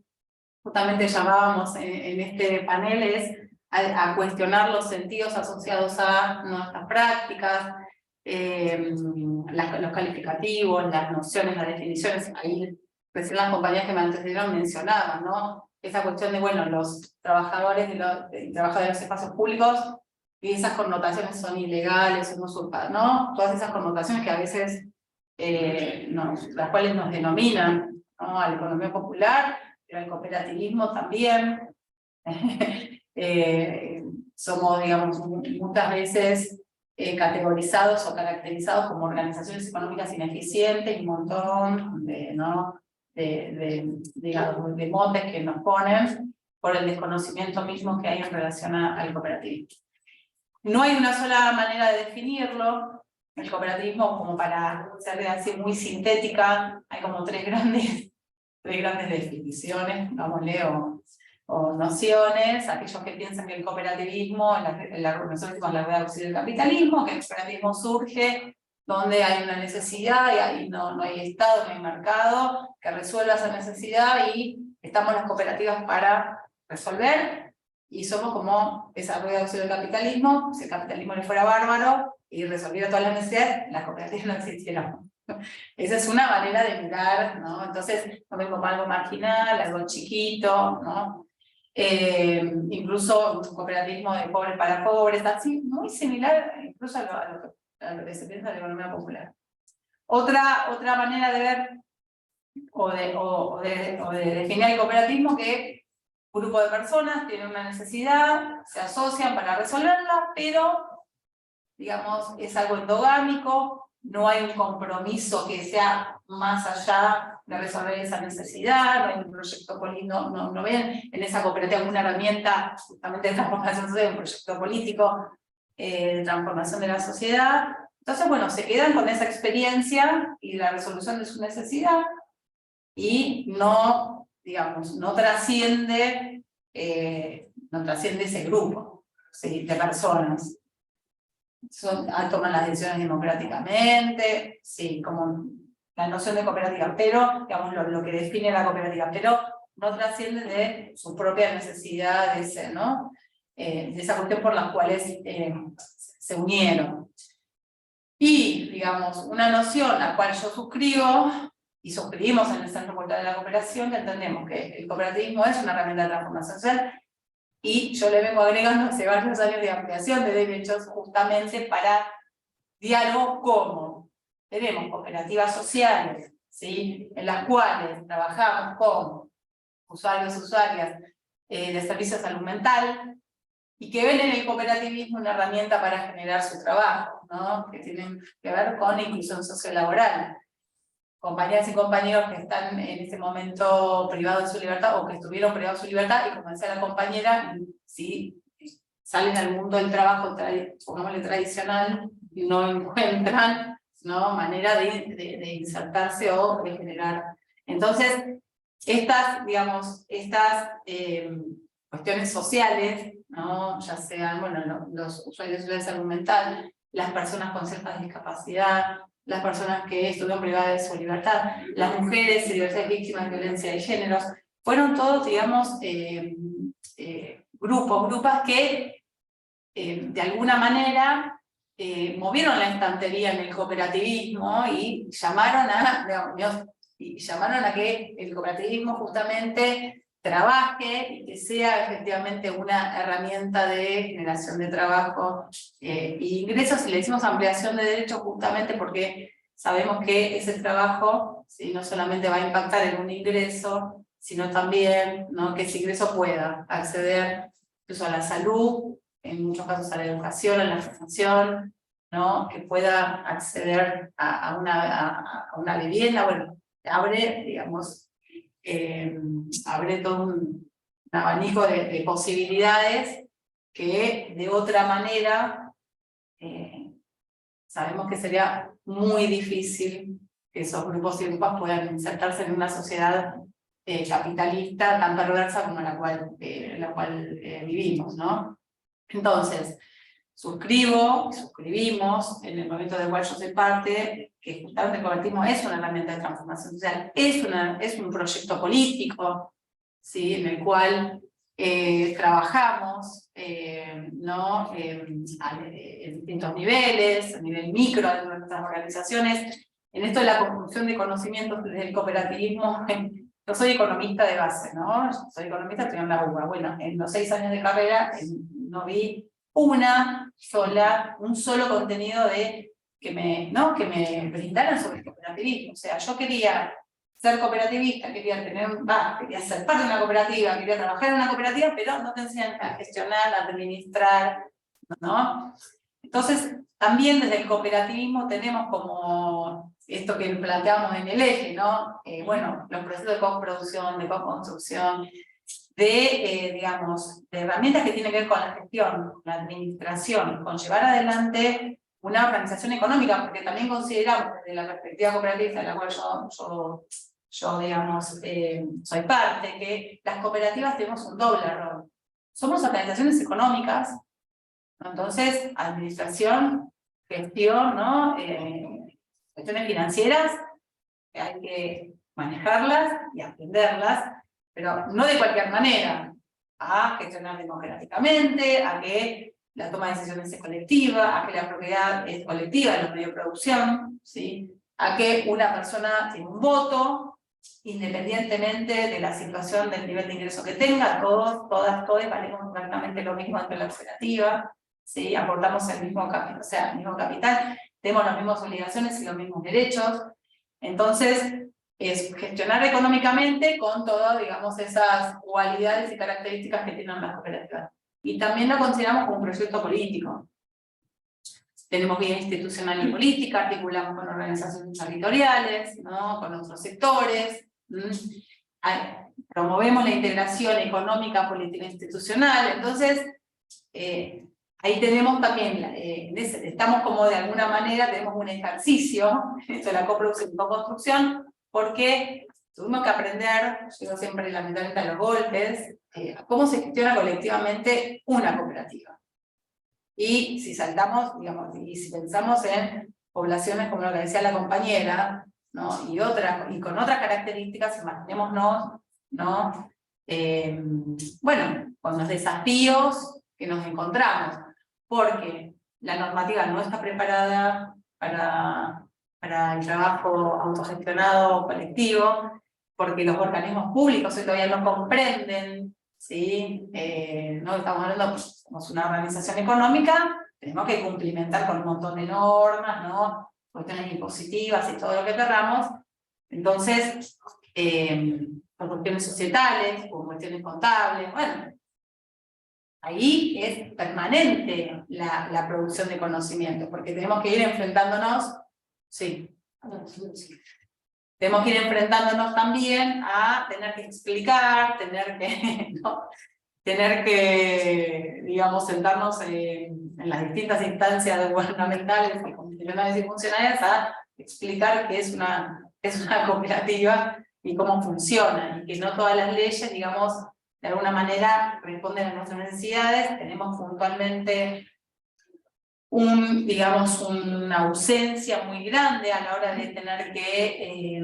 justamente llamábamos en este panel es a cuestionar los sentidos asociados a nuestras prácticas, los calificativos, las nociones, las definiciones. Ahí recién las compañías que me antecedieron mencionaban, ¿no? Esa cuestión de, bueno, los trabajadores trabajadoras de los espacios públicos, y esas connotaciones son ilegales, son usurpadas, ¿no? Todas esas connotaciones que a veces, las cuales nos denominan, ¿no? A la economía popular, pero al cooperativismo también. Somos, digamos, muchas veces categorizados o caracterizados como organizaciones económicas ineficientes y un montón de, ¿no? digamos, de motes que nos ponen por el desconocimiento mismo que hay en relación al cooperativismo. No hay una sola manera de definirlo. El cooperativismo, como para ser así muy sintética, hay como tres grandes definiciones, digámosle, o nociones. Aquellos que piensan que el cooperativismo, nosotros decimos la rueda del capitalismo, que el cooperativismo surge donde hay una necesidad y ahí no hay Estado, no hay mercado que resuelva esa necesidad, y estamos las cooperativas para resolver, y somos como esa rueda del capitalismo. Si el capitalismo le fuera bárbaro y resolviera todas las necesidades, las cooperativas no existieran. Esa es una manera de mirar, ¿no? Entonces, lo ven como algo marginal, algo chiquito, ¿no? Incluso un cooperativismo de pobres para pobres, así, muy similar incluso a lo que se piensa de la economía popular. Otra manera de ver o de definir el cooperativismo, que un grupo de personas tienen una necesidad, se asocian para resolverla, pero, digamos, es algo endogámico, no hay un compromiso que sea más allá de resolver esa necesidad, no hay un proyecto político, no ven en esa cooperativa una herramienta justamente de transformación social, un proyecto político de transformación de la sociedad. Entonces, bueno, se quedan con esa experiencia y la resolución de su necesidad, y no, digamos, no trasciende ese grupo, ¿sí? De personas. Toman las decisiones democráticamente, sí, como la noción de cooperativa, pero, digamos, lo que define la cooperativa, pero no trasciende de su propia necesidad de ser, ¿no? De esa cuestión por las cuales se unieron. Y, digamos, una noción a la cual yo suscribo, y suscribimos en el Centro Cultural de la Cooperación, que entendemos que el cooperativismo es una herramienta de transformación social, y yo le vengo agregando hace varios años de ampliación de derechos justamente para diálogo, como tenemos cooperativas sociales, ¿sí? En las cuales trabajamos con usuarios, usuarias de servicios de salud mental, y que ven en el cooperativismo una herramienta para generar su trabajo, ¿no? Que tienen que ver con inclusión sociolaboral. Compañeras y compañeros que están en este momento privados de su libertad, o que estuvieron privados de su libertad, y como decía la compañera, si salen al mundo del trabajo, pongámosle tradicional, no encuentran, ¿no? Manera de insertarse o de generar. Entonces, digamos, estas cuestiones sociales, ¿no? Ya sean, bueno, los usuarios de salud mental, las personas con cierta discapacidad, las personas que estuvieron privadas de su libertad, las mujeres y diversas víctimas de violencia de géneros, fueron todos, digamos, grupas que de alguna manera movieron la estantería en el cooperativismo y llamaron a que el cooperativismo justamente trabaje y que sea efectivamente una herramienta de generación de trabajo e ingresos, y le decimos ampliación de derechos justamente porque sabemos que ese trabajo, ¿sí? No solamente va a impactar en un ingreso, sino también, ¿no? Que ese ingreso pueda acceder incluso a la salud, en muchos casos a la educación, a la formación, ¿no? Que pueda acceder a una vivienda. Bueno, abre, digamos, abre todo un abanico de posibilidades que de otra manera sabemos que sería muy difícil que esos grupos y grupas puedan insertarse en una sociedad capitalista tan perversa como la cual vivimos, ¿no? Entonces, suscribimos en el momento del cual yo soy parte, que justamente el cooperativismo es una herramienta de transformación social, es un proyecto político, ¿sí? En el cual trabajamos ¿no? En distintos niveles, a nivel micro de nuestras organizaciones. En esto de la construcción de conocimientos del cooperativismo, yo soy economista de base, ¿no? Yo soy economista, estoy en la UBA. Bueno, en los 6 años de carrera no vi un solo contenido que me brindaran sobre el cooperativismo. O sea, yo quería ser cooperativista, quería ser parte de una cooperativa, quería trabajar en una cooperativa, pero no te enseñan a gestionar, a administrar, ¿no? Entonces, también desde el cooperativismo tenemos como esto que planteamos en el eje, ¿no? Bueno, los procesos de coproducción, de coconstrucción, digamos, de herramientas que tienen que ver con la gestión, con la administración, con llevar adelante una organización económica, porque también consideramos desde la perspectiva cooperativista, de la cual yo digamos, soy parte, que las cooperativas tenemos un doble rol. Somos organizaciones económicas, ¿no? Entonces, administración, gestión, ¿no? Cuestiones financieras, hay que manejarlas y aprenderlas, pero no de cualquier manera, a gestionar democráticamente, a que la toma de decisiones es colectiva, a que la propiedad es colectiva de los medios de producción, ¿sí? A que una persona tiene un voto, independientemente de la situación, del nivel de ingreso que tenga, todos valemos exactamente lo mismo dentro de la cooperativa, ¿sí? Aportamos el mismo capital, o sea, el mismo capital, tenemos las mismas obligaciones y los mismos derechos. Entonces, es gestionar económicamente con todas, digamos, esas cualidades y características que tienen las cooperativas. Y también lo consideramos como un proyecto político. Tenemos vida institucional y política, articulamos con organizaciones territoriales, ¿no? Con otros sectores, promovemos la integración económica, política e institucional. Entonces, ahí tenemos también, estamos como de alguna manera, tenemos un ejercicio, esto de la coproducción y coconstrucción, porque tuvimos que aprender, yo siempre lamentablemente a los golpes, cómo se gestiona colectivamente una cooperativa. Y si saltamos, digamos, y si pensamos en poblaciones como lo que decía la compañera, ¿no? y con otras características, imaginémonos, ¿no? Bueno, con los desafíos que nos encontramos, porque la normativa no está preparada para el trabajo autogestionado colectivo, porque los organismos públicos todavía no comprenden, ¿sí? No estamos hablando, pues, somos una organización económica, tenemos que cumplimentar con un montón de normas, ¿no? Cuestiones impositivas y todo lo que querramos. Entonces, por cuestiones societales, por cuestiones contables, bueno, ahí es permanente la producción de conocimiento, porque tenemos que ir enfrentándonos, tenemos que ir enfrentándonos también a tener que explicar, tener que, digamos, sentarnos en las distintas instancias gubernamentales, constitucionales y funcionarias a explicar qué es una cooperativa y cómo funciona, y que no todas las leyes, digamos, de alguna manera responden a nuestras necesidades. Tenemos puntualmente digamos, una ausencia muy grande a la hora de tener que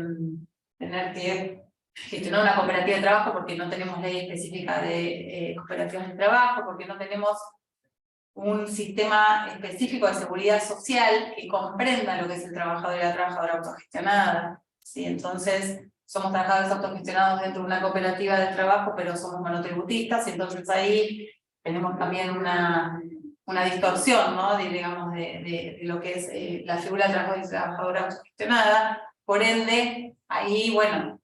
gestionar una cooperativa de trabajo, porque no tenemos ley específica de cooperativas de trabajo, porque no tenemos un sistema específico de seguridad social que comprenda lo que es el trabajador y la trabajadora autogestionada, ¿sí? Entonces, somos trabajadores autogestionados dentro de una cooperativa de trabajo, pero somos monotributistas, y entonces ahí tenemos también una distorsión, ¿no? digamos, de lo que es la figura de trabajador y trabajadora autogestionada. Por ende, ahí, bueno,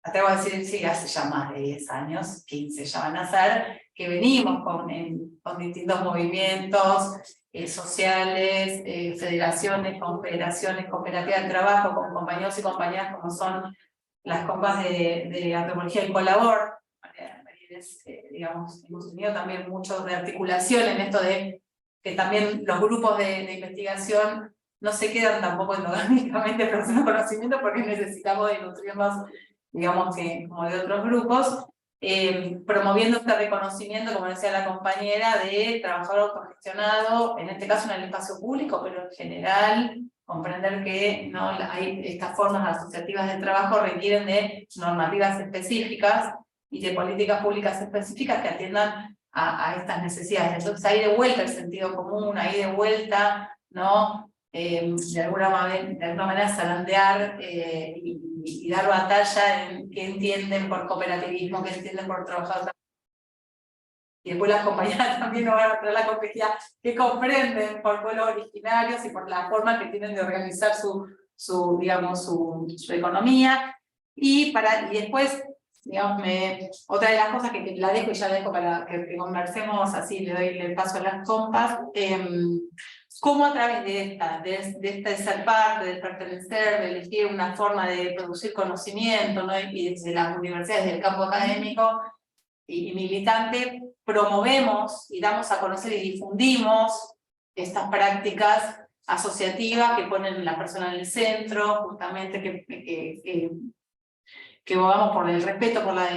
atrevo a decir, sí, hace ya más de 10 años, 15 ya van a ser, que venimos con distintos movimientos sociales, federaciones, confederaciones, cooperativas de trabajo, con compañeros y compañeras como son las compas de antropología y colabor. Digamos, hemos tenido también mucho de articulación en esto de que también los grupos de investigación no se quedan tampoco endogámicamente produciendo conocimiento, porque necesitamos de nutrirnos, digamos, que como de otros grupos. promoviendo este reconocimiento, como decía la compañera, de trabajador autogestionado, en este caso en el espacio público, pero en general comprender que ¿no? hay estas formas asociativas de trabajo requieren de normativas específicas y de políticas públicas específicas que atiendan a estas necesidades. Entonces ahí de vuelta el sentido común, ahí de vuelta, ¿no? De alguna manera zarandear y dar batalla en qué entienden por cooperativismo, qué entienden por trabajador. Y después las compañías también nos van a traer la complejidad que comprenden por pueblos originarios y por la forma que tienen de organizar su economía. Y después, digamos, otra de las cosas que la dejo y ya la dejo para que conversemos, así le doy el paso a las compas, cómo a través de esta ser parte, de pertenecer, de elegir una forma de producir conocimiento, ¿no? Y desde las universidades, del campo académico y militante, promovemos y damos a conocer y difundimos estas prácticas asociativas que ponen a la persona en el centro, justamente que abogamos por el respeto, por la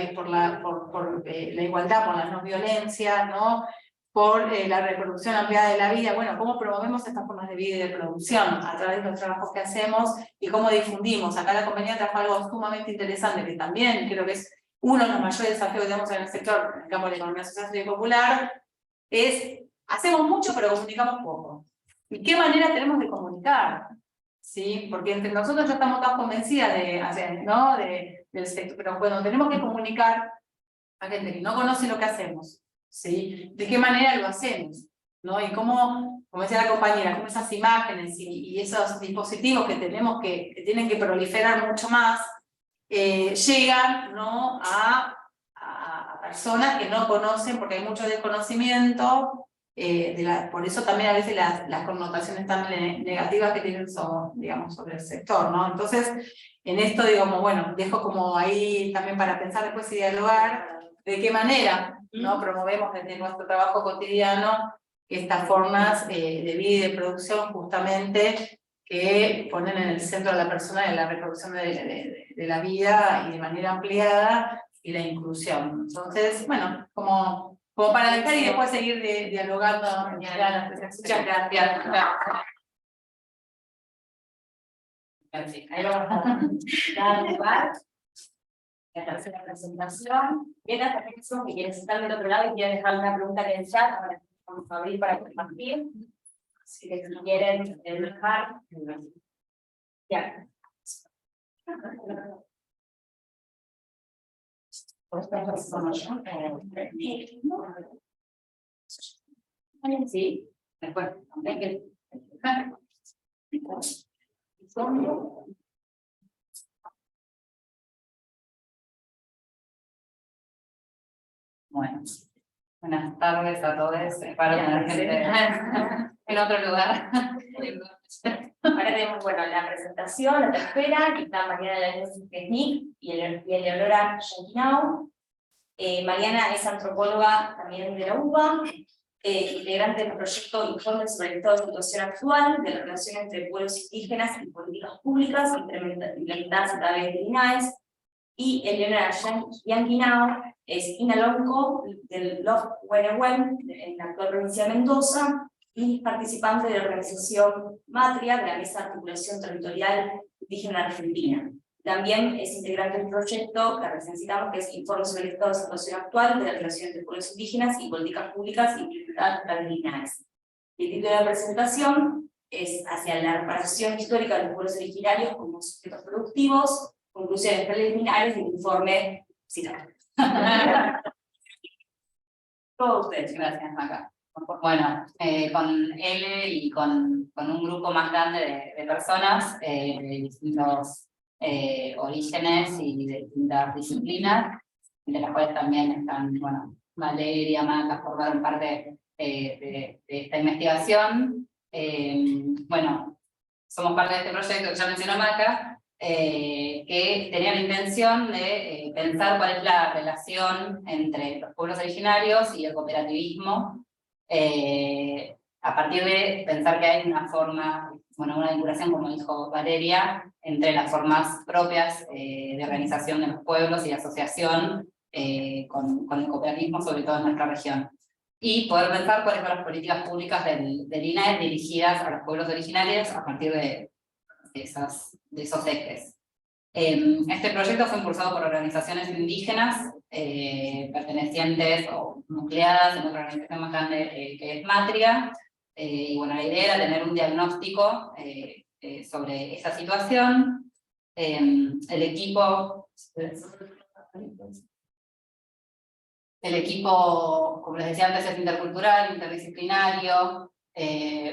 igualdad, por la no violencia, ¿no? Por la reproducción ampliada de la vida. Bueno, cómo promovemos estas formas de vida y de producción a través de los trabajos que hacemos y cómo difundimos. Acá la compañía trajo algo sumamente interesante que también creo que es uno de los mayores desafíos que tenemos en el sector, en el campo de la economía social y popular, es hacemos mucho pero comunicamos poco. ¿Y qué manera tenemos de comunicar? ¿Sí? Porque entre nosotros ya estamos tan convencidas ¿no? del sector, pero bueno, tenemos que comunicar a gente que no conoce lo que hacemos, ¿sí? ¿De qué manera lo hacemos? ¿No? Y cómo, como decía la compañera, cómo esas imágenes y esos dispositivos que tenemos que tienen que proliferar mucho más, llegan, ¿no? a personas que no conocen, porque hay mucho desconocimiento, por eso también a veces las connotaciones tan negativas que tienen sobre el sector, ¿no? Entonces, en esto digamos, bueno, dejo como ahí también para pensar después y dialogar de qué manera, ¿no? Promovemos desde nuestro trabajo cotidiano estas formas de vida y de producción justamente que ponen en el centro a la persona en la reproducción de la vida y de manera ampliada y la inclusión. Entonces, bueno, como para dejar y después seguir dialogando. Muchas gracias. Ahí vamos a dar lugar a la tercera presentación. Mientras también son que quieren estar del otro lado y quieren dejar una pregunta en el chat, ahora vamos a abrir para compartir. Si quieren dejar, ya. Sí, después. Bueno, buenas tardes a todos. Para la gente en otro lugar. Ahora tenemos, bueno, la presentación, la tercera, que está Mariana de la Technique y Eleonora Yanquinao. Mariana es antropóloga también de la UBA, integrante del proyecto Informe sobre el estado de situación actual de la relación entre pueblos indígenas y políticas públicas implementadas a través de INAES, y Eleonora Yanquinao es Inalonco del Love Wenehuen en la actual provincia de Mendoza y participante de la organización Matria de la Mesa de Articulación Territorial Indígena Argentina. También es integrante del proyecto que recién citamos, que es Informe sobre el estado de situación actual de la relación entre pueblos indígenas y políticas públicas implementadas a través de INAES. El título de la presentación es hacia la reparación histórica de los pueblos originarios como sujetos productivos, conclusiones preliminares del informe citado. Todos ustedes, gracias, Maca. Bueno, con Ele y con un grupo más grande de personas de distintos orígenes y de distintas disciplinas, de las cuales también están, bueno, Valeria, Maca, formaron parte de esta investigación. Bueno, somos parte de este proyecto que ya mencionó Maca, que tenía la intención de pensar cuál es la relación entre los pueblos originarios y el cooperativismo, a partir de pensar que hay una forma, bueno, una vinculación, como dijo Valeria, entre las formas propias de organización de los pueblos y de asociación con el cooperativismo, sobre todo en nuestra región. Y poder pensar cuáles son las políticas públicas del INAE dirigidas a los pueblos originarios a partir de esos ejes. Este proyecto fue impulsado por organizaciones indígenas pertenecientes o nucleadas en otra organización más grande que es Matria, y bueno, la idea era tener un diagnóstico sobre esa situación. El equipo, como les decía antes, es intercultural, interdisciplinario,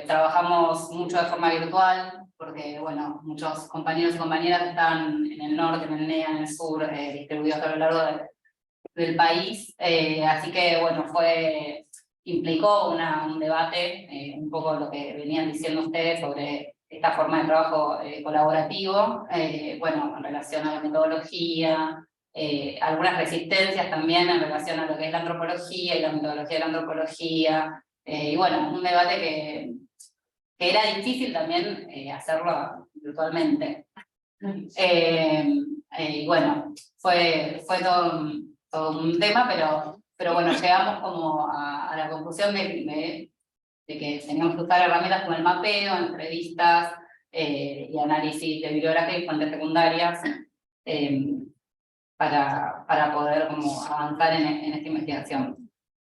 trabajamos mucho de forma virtual, porque bueno, muchos compañeros y compañeras están en el norte, en el NEA, en el sur, distribuidos a lo largo del país, así que bueno, implicó un debate, un poco lo que venían diciendo ustedes sobre esta forma de trabajo colaborativo, bueno, en relación a la metodología, algunas resistencias también en relación a lo que es la antropología y la metodología de la antropología, y bueno, un debate que era difícil también hacerlo virtualmente. Y bueno, fue todo un tema, pero bueno, llegamos como a la conclusión de que teníamos que usar herramientas como el mapeo, entrevistas y análisis de bibliografía y fuentes secundarias para poder como avanzar en esta investigación.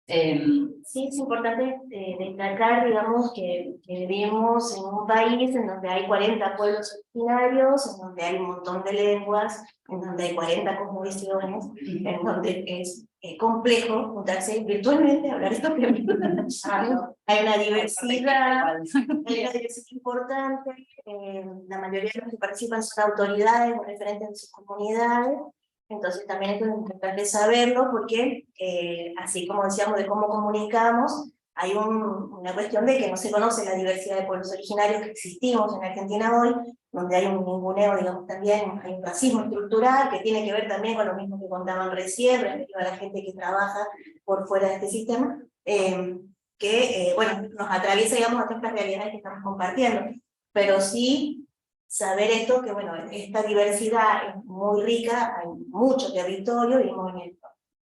Sí, es importante destacar, digamos, que vivimos en un país en donde hay 40 pueblos originarios, en donde hay un montón de lenguas, en donde hay 40 cosmovisiones, en donde es complejo juntarse virtualmente a hablar estos temas. Hay una diversidad importante, la mayoría de los que participan son autoridades o referentes de sus comunidades. Entonces también esto es importante saberlo porque, así como decíamos de cómo comunicamos, hay una cuestión de que no se conoce la diversidad de pueblos originarios que existimos en Argentina hoy, donde hay un ninguneo, digamos, también hay un racismo estructural que tiene que ver también con lo mismo que contaban recién, respecto a la gente que trabaja por fuera de este sistema, que, bueno, nos atraviesa, digamos, a todas estas realidades que estamos compartiendo, pero sí saber esto, que bueno, esta diversidad es muy rica, hay mucho territorio, vivimos en el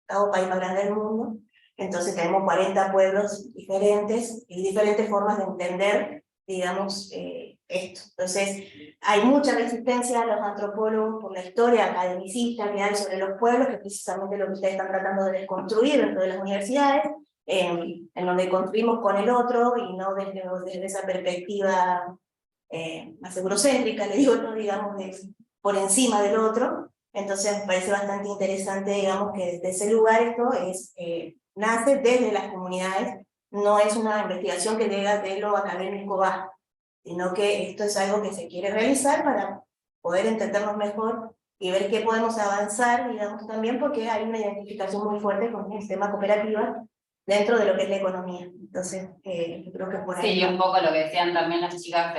octavo país más grande del mundo, entonces tenemos 40 pueblos diferentes y diferentes formas de entender, digamos, esto. Entonces, hay mucha resistencia a los antropólogos por la historia academicista que hay sobre los pueblos, que es precisamente lo que ustedes están tratando de desconstruir dentro de las universidades, en donde construimos con el otro y no desde esa perspectiva más eurocéntrica, le digo, no digamos por encima del otro. Entonces me parece bastante interesante, digamos, que desde ese lugar esto nace desde las comunidades, no es una investigación que llega de lo académico bajo, sino que esto es algo que se quiere realizar para poder entendernos mejor y ver qué podemos avanzar, digamos, también porque hay una identificación muy fuerte con el sistema cooperativa dentro de lo que es la economía. Entonces, yo creo que por ahí... Sí, y un poco lo que decían también las chicas,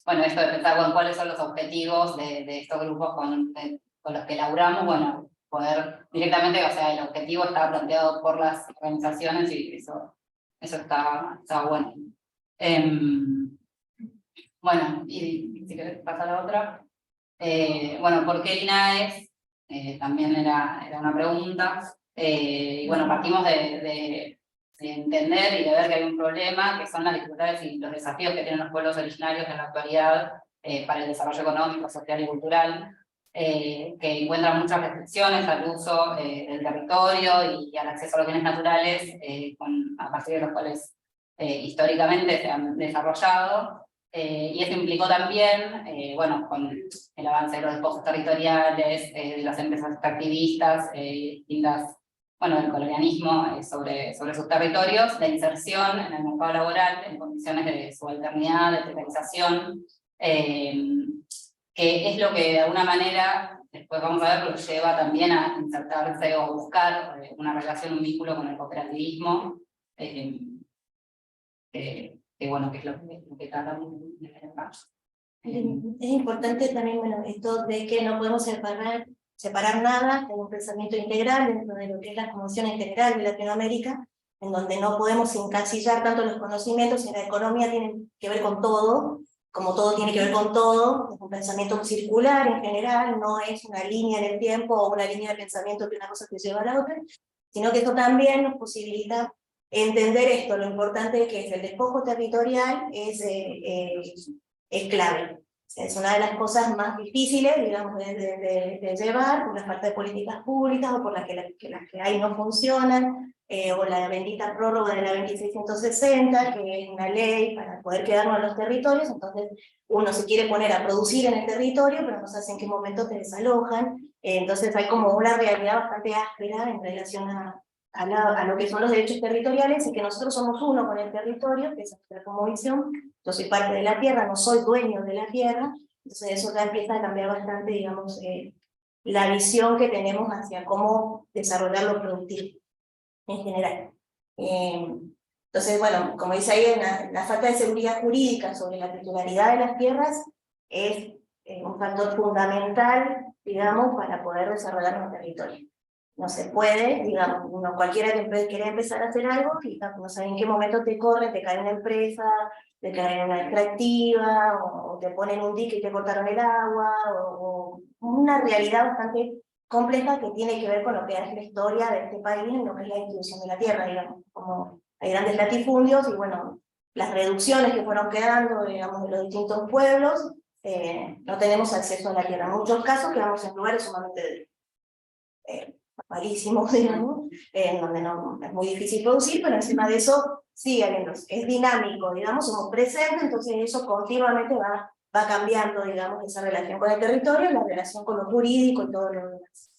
bueno, esto de pensar con cuáles son los objetivos de estos grupos con los que laburamos, bueno, poder directamente, o sea, el objetivo está planteado por las organizaciones y eso está bueno. Bueno, y si querés pasar a la otra. Bueno, ¿por qué el INAES? También era una pregunta. Y bueno, partimos de entender y de ver que hay un problema, que son las dificultades y los desafíos que tienen los pueblos originarios en la actualidad para el desarrollo económico, social y cultural, que encuentran muchas restricciones al uso del territorio y al acceso a los bienes naturales, a partir de los cuales históricamente se han desarrollado. Y esto implicó también, bueno, con el avance de los despojos territoriales, de las empresas extractivistas, distintas, bueno, del colonialismo sobre sus territorios, la inserción en el mercado laboral en condiciones de subalternidad, de precarización, que es lo que de alguna manera, después vamos a ver, lo lleva también a insertarse o buscar una relación, un vínculo con el cooperativismo, que bueno, que es lo que tratamos de hacer. Es importante también, bueno, esto de que no podemos separar nada, hay un pensamiento integral dentro de lo que es la Convención Integral de Latinoamérica, en donde no podemos encasillar tanto los conocimientos, y la economía tiene que ver con todo, como todo tiene que ver con todo, es un pensamiento circular en general, no es una línea en el tiempo o una línea de pensamiento que una cosa te lleva a la otra, sino que esto también nos posibilita entender esto, lo importante que es el despojo territorial es clave. Es una de las cosas más difíciles, digamos, de llevar, por la falta de políticas públicas, o por las que hay no funcionan, o la bendita prórroga de la 2660, que es una ley para poder quedarnos en los territorios. Entonces uno se quiere poner a producir en el territorio, pero no sabe en qué momento te desalojan. Entonces hay como una realidad bastante áspera en relación a lo que son los derechos territoriales, y que nosotros somos uno con el territorio, que es nuestra cosmovisión. Yo soy parte de la tierra, no soy dueño de la tierra, entonces eso ya empieza a cambiar bastante, digamos, la visión que tenemos hacia cómo desarrollar lo productivo en general. Entonces, bueno, como dice ahí, la falta de seguridad jurídica sobre la titularidad de las tierras es un factor fundamental, digamos, para poder desarrollar los territorios. No se puede, digamos, cualquiera que quiera empezar a hacer algo, y no sabe en qué momento te corren, te cae una empresa, te cae una extractiva, o te ponen un dique y te cortaron el agua, o una realidad bastante compleja que tiene que ver con lo que es la historia de este país, en lo que es la distribución de la tierra, digamos, como hay grandes latifundios, y bueno, las reducciones que fueron quedando, digamos, de los distintos pueblos, no tenemos acceso a la tierra. En muchos casos quedamos en lugares sumamente malísimos, digamos, en donde no, es muy difícil producir, pero encima de eso sigue habiendo, es dinámico, digamos, somos presentes, entonces eso continuamente va cambiando, digamos, esa relación con el territorio, la relación con lo jurídico y todo lo demás.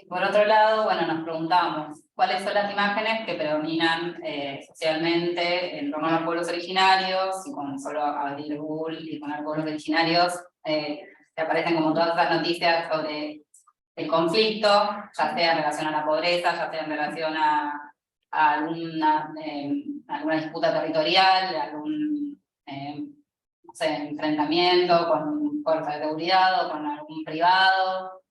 Por otro lado, bueno, nos preguntamos cuáles son las imágenes que predominan socialmente en torno a los pueblos originarios, y con solo Abril Bull y con los pueblos originarios te aparecen como todas las noticias sobre el conflicto, ya sea en relación a la pobreza, ya sea en relación a alguna disputa territorial, algún no sé, enfrentamiento con fuerzas de seguridad o con algún privado.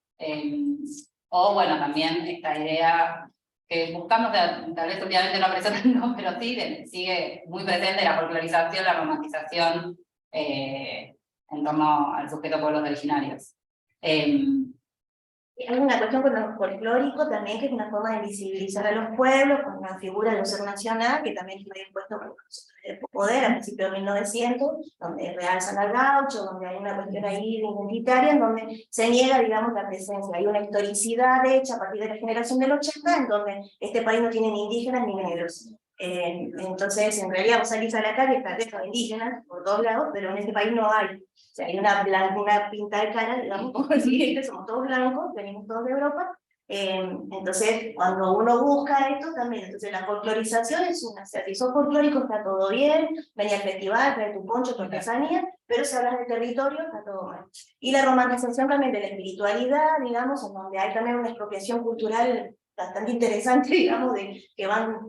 O bueno, también esta idea que buscamos, tal vez últimamente no apareció tanto, pero sí sigue muy presente la folclorización, la romantización en torno al sujeto pueblos originarios. Hay una cuestión con lo folclórico también, que es una forma de visibilizar a los pueblos, con la figura del ser nacional, que también fue impuesto por el poder a principios de 1900, donde realzan al gaucho, donde hay una cuestión ahí identitaria, en donde se niega, digamos, la presencia. Hay una historicidad hecha a partir de la generación del 80, en donde este país no tiene ni indígenas ni negros. Entonces, en realidad, vos salís a la calle, está lleno de indígenas por todos lados, pero en este país no hay. O sea, hay una pinta de cara, digamos, como decir, somos todos blancos, venimos todos de Europa. Entonces, cuando uno busca esto también, entonces la folclorización es una, o sea, si sos folclórico está todo bien, venía al festival, trae tu poncho, tu artesanía, pero si hablas de territorio está todo mal. Y la romantización también de la espiritualidad, digamos, en donde hay también una expropiación cultural bastante interesante, digamos, de que van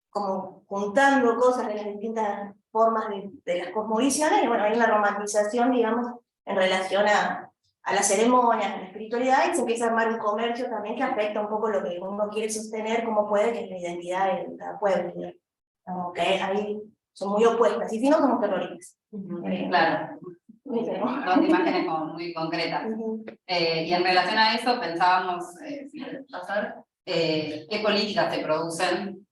como juntando cosas de las distintas formas de las cosmovisiones, y bueno, hay una romantización, digamos, en relación a las ceremonias, a la espiritualidad, y se empieza a armar un comercio también que afecta un poco lo que uno quiere sostener como puede, que es la identidad de cada pueblo. Aunque ahí son muy opuestas, y si no, somos terroristas. Claro, dos imágenes como muy concretas. Y en relación a eso pensábamos, qué políticas se producen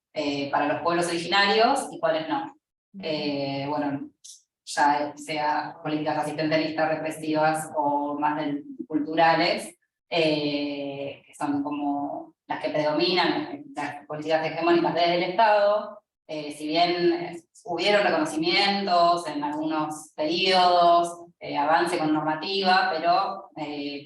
para los pueblos originarios y cuáles no. Bueno, ya sea políticas asistencialistas, represivas o más culturales, que son como las que predominan, las políticas hegemónicas desde el Estado. Si bien hubieron reconocimientos en algunos periodos, avance con normativa, pero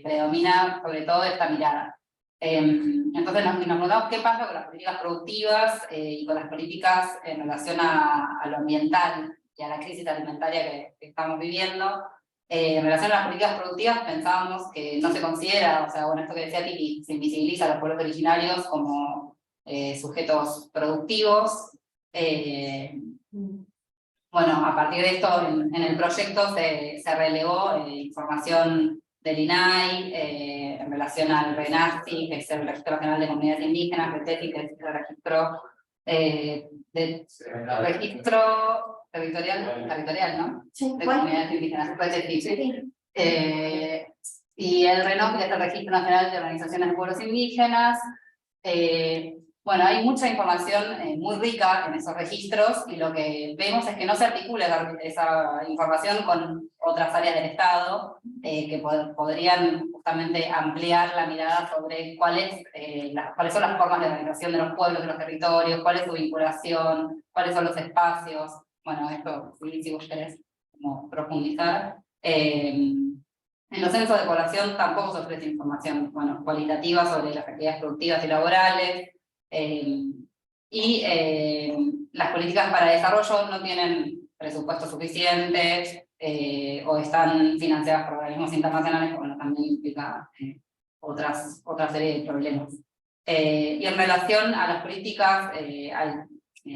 predomina sobre todo esta mirada. Entonces nos preguntamos qué pasa con las políticas productivas y con las políticas en relación a lo ambiental y a la crisis alimentaria que estamos viviendo. En relación a las políticas productivas pensábamos que no se considera, o sea, bueno, esto que decía Tiki, se invisibiliza a los pueblos originarios como sujetos productivos. Bueno, a partir de esto en el proyecto se relevó información del INAI en relación al RENACI, que es el Registro Nacional de Comunidades Indígenas, el TETI, que es el registro de registro territorial, ¿no? Sí, De ¿cuál? comunidades indígenas, RENOC, y el RENOC, que es el Registro Nacional de Organizaciones de Pueblos Indígenas. Bueno, hay mucha información muy rica en esos registros, y lo que vemos es que no se articula esa información con otras áreas del Estado, que podrían justamente ampliar la mirada sobre cuáles son las formas de organización de los pueblos, de los territorios, cuál es su vinculación, cuáles son los espacios. Bueno, esto, si vos querés como profundizar. En los censos de población tampoco se ofrece información, bueno, cualitativa sobre las actividades productivas y laborales, las políticas para desarrollo no tienen presupuestos suficientes, o están financiadas por organismos internacionales, que bueno, también implica otra serie de problemas. Y en relación a las políticas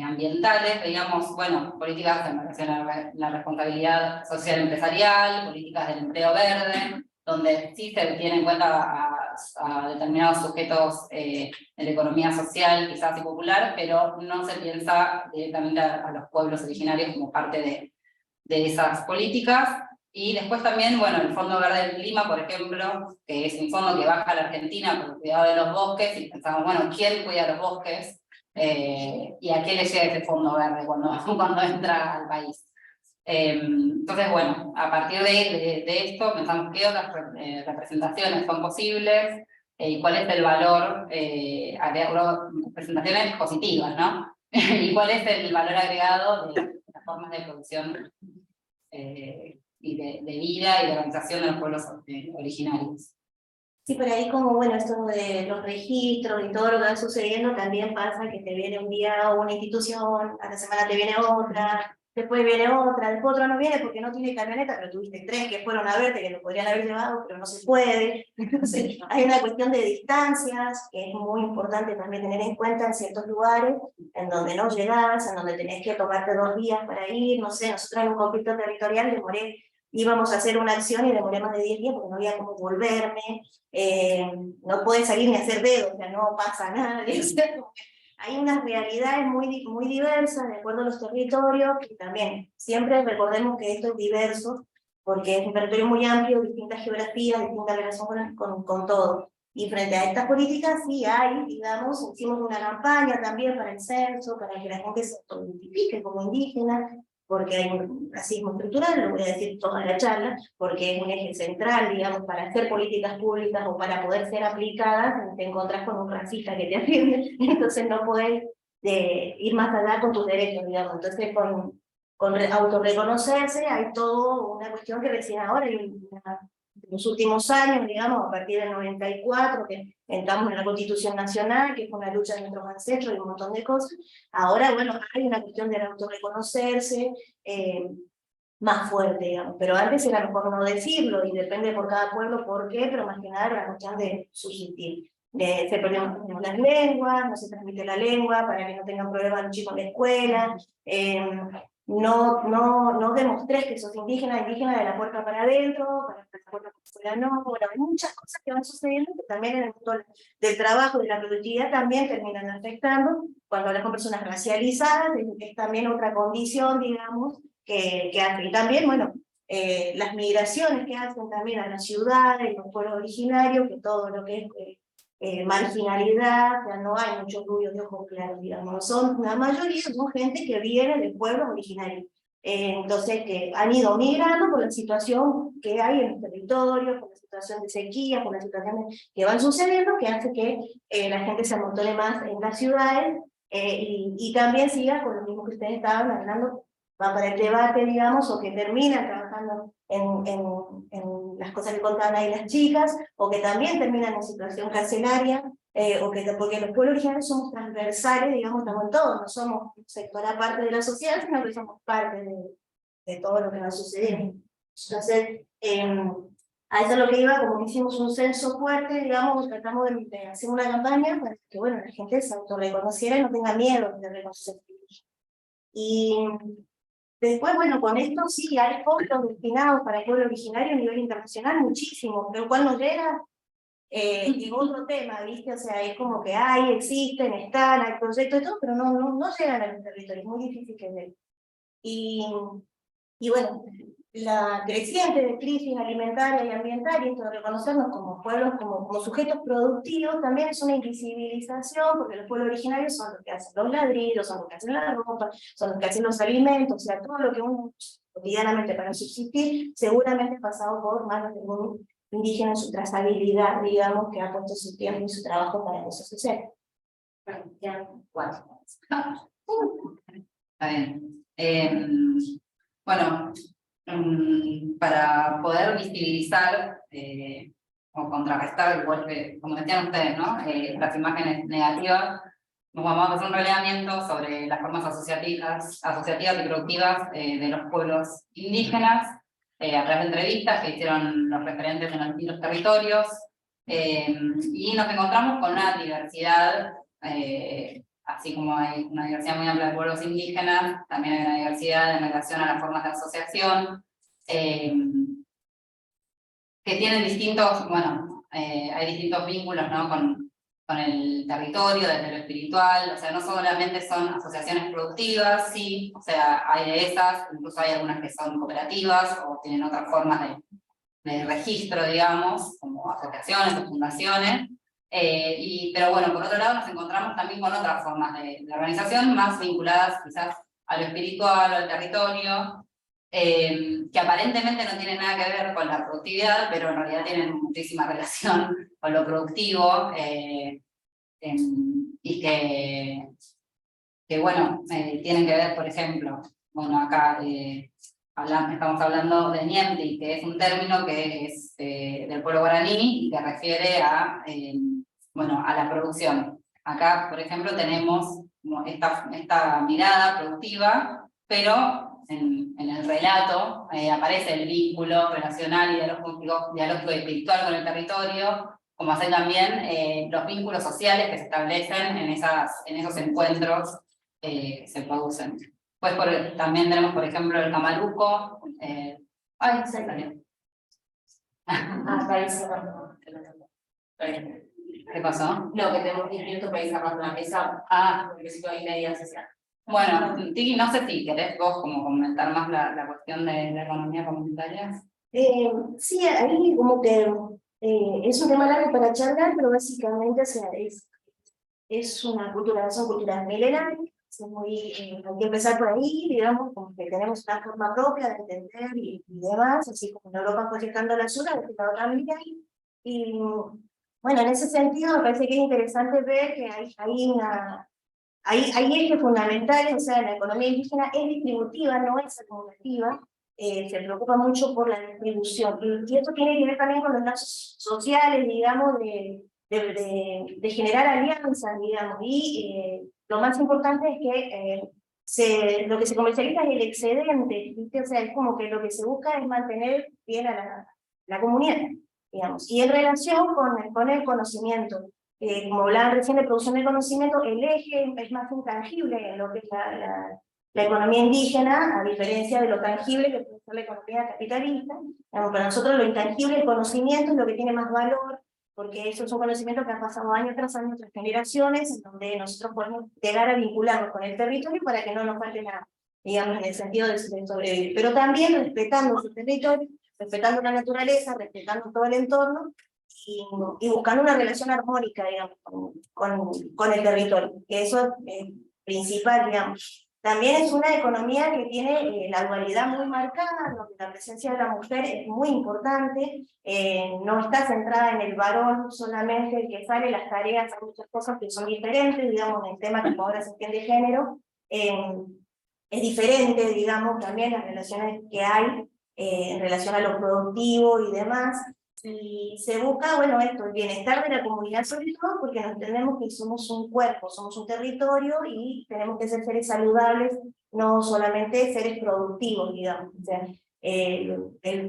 ambientales, veíamos, bueno, políticas en relación a la responsabilidad social empresarial, políticas del empleo verde, donde sí se tiene en cuenta a determinados sujetos de la economía social, quizás y popular, pero no se piensa directamente a los pueblos originarios como parte de esas políticas. Y después también, bueno, el Fondo Verde del Clima, por ejemplo, que es un fondo que baja a la Argentina por el cuidado de los bosques, y pensamos, bueno, ¿quién cuida los bosques? Y a qué le llega ese fondo verde cuando entra al país. Entonces, bueno, a partir de esto pensamos qué otras representaciones son posibles, y cuál es el valor, representaciones positivas, ¿no? Y cuál es el valor agregado de las formas de producción y de vida y de organización de los pueblos originarios. Sí, por ahí como, bueno, esto de los registros y todo lo que va sucediendo, también pasa que te viene un día una institución, a la semana te viene otra, después viene otra, después otra no viene porque no tiene camioneta, pero tuviste 3 que fueron a verte, que lo podrían haber llevado, pero no se puede. Entonces, hay una cuestión de distancias, que es muy importante también tener en cuenta en ciertos lugares, en donde no llegás, en donde tenés que tomarte 2 días para ir, no sé, nosotros en un conflicto territorial íbamos a hacer una acción y demoré más de 10 días porque no había cómo volverme, no podés salir ni hacer dedo, o sea, no pasa nada. Hay unas realidades muy diversas de acuerdo a los territorios, que también siempre recordemos que esto es diverso, porque es un territorio muy amplio, distintas geografías, distintas relaciones con todo. Y frente a estas políticas sí hay, digamos, hicimos una campaña también para el censo, para que la gente se autoidentifique como indígena, porque hay un racismo estructural, lo voy a decir toda la charla, porque es un eje central, digamos, para hacer políticas públicas o para poder ser aplicadas, te encontrás con un racista que te atiende, entonces no podés ir más allá con tus derechos, digamos. Entonces con autorreconocerse hay toda una cuestión que recién ahora, en los últimos años, digamos, a partir del 94, que entramos en la Constitución Nacional, que fue una lucha de nuestros ancestros y un montón de cosas. Ahora, bueno, hay una cuestión de autorreconocerse más fuerte, digamos, pero antes era mejor no decirlo, y depende por cada pueblo por qué, pero más que nada era la cuestión de subsistir. Se perdieron las lenguas, no se transmite la lengua, para que no tengan problemas los chicos en la escuela, no demostrés que sos indígena de la puerta para adentro, para la puerta para afuera no. Bueno, hay muchas cosas que van sucediendo que también en el mundo del trabajo y de la productividad también terminan afectando. Cuando hablas con personas racializadas, es también otra condición, digamos, que hace. Y también, bueno, las migraciones que hacen también a las ciudades, los pueblos originarios, que todo lo que es marginalidad, ya no hay muchos rubios de ojos claros, digamos, la mayoría son gente que viene de pueblos originarios, entonces que han ido migrando por la situación que hay en los territorios, por la situación de sequía, por las situaciones que van sucediendo, que hace que la gente se amontone más en las ciudades, y también siga con lo mismo que ustedes estaban hablando, va para el debate, digamos, o que terminan trabajando en las cosas que contaban ahí las chicas, o que también terminan en situación carcelaria, porque los pueblos originarios somos transversales, digamos, estamos en todo, no somos un sector aparte de la sociedad, sino que somos parte de todo lo que va sucediendo. Entonces, a eso es lo que iba, como que hicimos un censo fuerte, digamos, tratamos de hacer una campaña para que, bueno, la gente se autorreconociera y no tenga miedo de reconocerse. Y después, bueno, con esto sí hay fondos destinados para el pueblo originario a nivel internacional, muchísimo, pero ¿cuál nos llega? Y otro tema, ¿viste? O sea, es como que hay, existen, están, hay proyectos y todo, pero no llegan a los territorios, es muy difícil que lleguen. Y bueno, la creciente crisis alimentaria y ambiental, y esto de reconocernos como pueblos, como sujetos productivos, también es una invisibilización, porque los pueblos originarios son los que hacen los ladrillos, son los que hacen la ropa, son los que hacen los alimentos, o sea, todo lo que uno cotidianamente para subsistir, seguramente ha pasado por manos de un indígena en su trazabilidad, digamos, que ha puesto su tiempo y su trabajo para que eso suceda. Está bien. Bueno, para poder visibilizar o contrarrestar, igual que, como decían ustedes, ¿no? Las imágenes negativas, nos vamos a hacer un relevamiento sobre las formas asociativas y productivas de los pueblos indígenas, a través de entrevistas que hicieron los referentes en los distintos territorios, y nos encontramos con una diversidad, así como hay una diversidad muy amplia de pueblos indígenas, también hay una diversidad en relación a las formas de asociación, que tienen distintos, bueno, hay distintos vínculos, ¿no? con el territorio, desde lo espiritual, o sea, no solamente son asociaciones productivas, sí, o sea, hay de esas, incluso hay algunas que son cooperativas, o tienen otras formas de registro, digamos, como asociaciones o fundaciones, pero bueno, por otro lado nos encontramos también con otras formas de organización, más vinculadas quizás a lo espiritual, al territorio, que aparentemente no tienen nada que ver con la productividad, pero en realidad tienen muchísima relación con lo productivo, y que bueno, tienen que ver, por ejemplo, bueno, acá estamos hablando de Niemti, que es un término que es del pueblo guaraní y que refiere a, bueno, a la producción. Acá, por ejemplo, tenemos esta mirada productiva, pero en el relato aparece el vínculo relacional y dialógico y espiritual con el territorio, como así también los vínculos sociales que se establecen en esos encuentros que se producen. Pues también tenemos, por ejemplo, el camaruco. Ay, se salió. ¿Qué pasó? No, que tenemos 10 minutos para ir cerrando la mesa. Porque si no hay media sesión. Bueno, Tiki, no sé si querés vos como comentar más la cuestión de la economía comunitaria. Sí, ahí como que es un tema largo para charlar, pero básicamente, o sea, es una cultura, son culturas milenarias, hay que empezar por ahí, digamos, como que tenemos una forma propia de entender y demás, así como en Europa fue llegando la ayuda, de este lado también. Y bueno, en ese sentido me parece que es interesante ver que hay ejes fundamentales, o sea, la economía indígena es distributiva, no es acumulativa, se preocupa mucho por la distribución, y esto tiene que ver también con los lazos sociales, digamos, de generar alianzas, digamos, y lo más importante es que lo que se comercializa es el excedente, ¿viste? O sea, es como que lo que se busca es mantener bien a la comunidad, digamos, y en relación con el conocimiento. Como hablaban recién de producción de conocimiento, el eje es más intangible en lo que es la economía indígena, a diferencia de lo tangible que puede ser la economía capitalista. Para nosotros lo intangible, el conocimiento, es lo que tiene más valor, porque eso es un conocimiento que ha pasado año tras año, tras generaciones, en donde nosotros podemos llegar a vincularnos con el territorio para que no nos falte nada, digamos, en el sentido de sobrevivir. Pero también respetando su territorio, respetando la naturaleza, respetando todo el entorno, y buscando una relación armónica, digamos, con el territorio, que eso es principal, digamos. También es una economía que tiene la dualidad muy marcada, donde la presencia de la mujer es muy importante, no está centrada en el varón solamente el que sale, las tareas, hay muchas cosas que son diferentes, digamos, en el tema como ahora se entiende género, es diferente, digamos, también las relaciones que hay en relación a lo productivo y demás. Y se busca, bueno, esto, el bienestar de la comunidad sobre todo, porque nos entendemos que somos un cuerpo, somos un territorio y tenemos que ser seres saludables, no solamente seres productivos, digamos. O sea,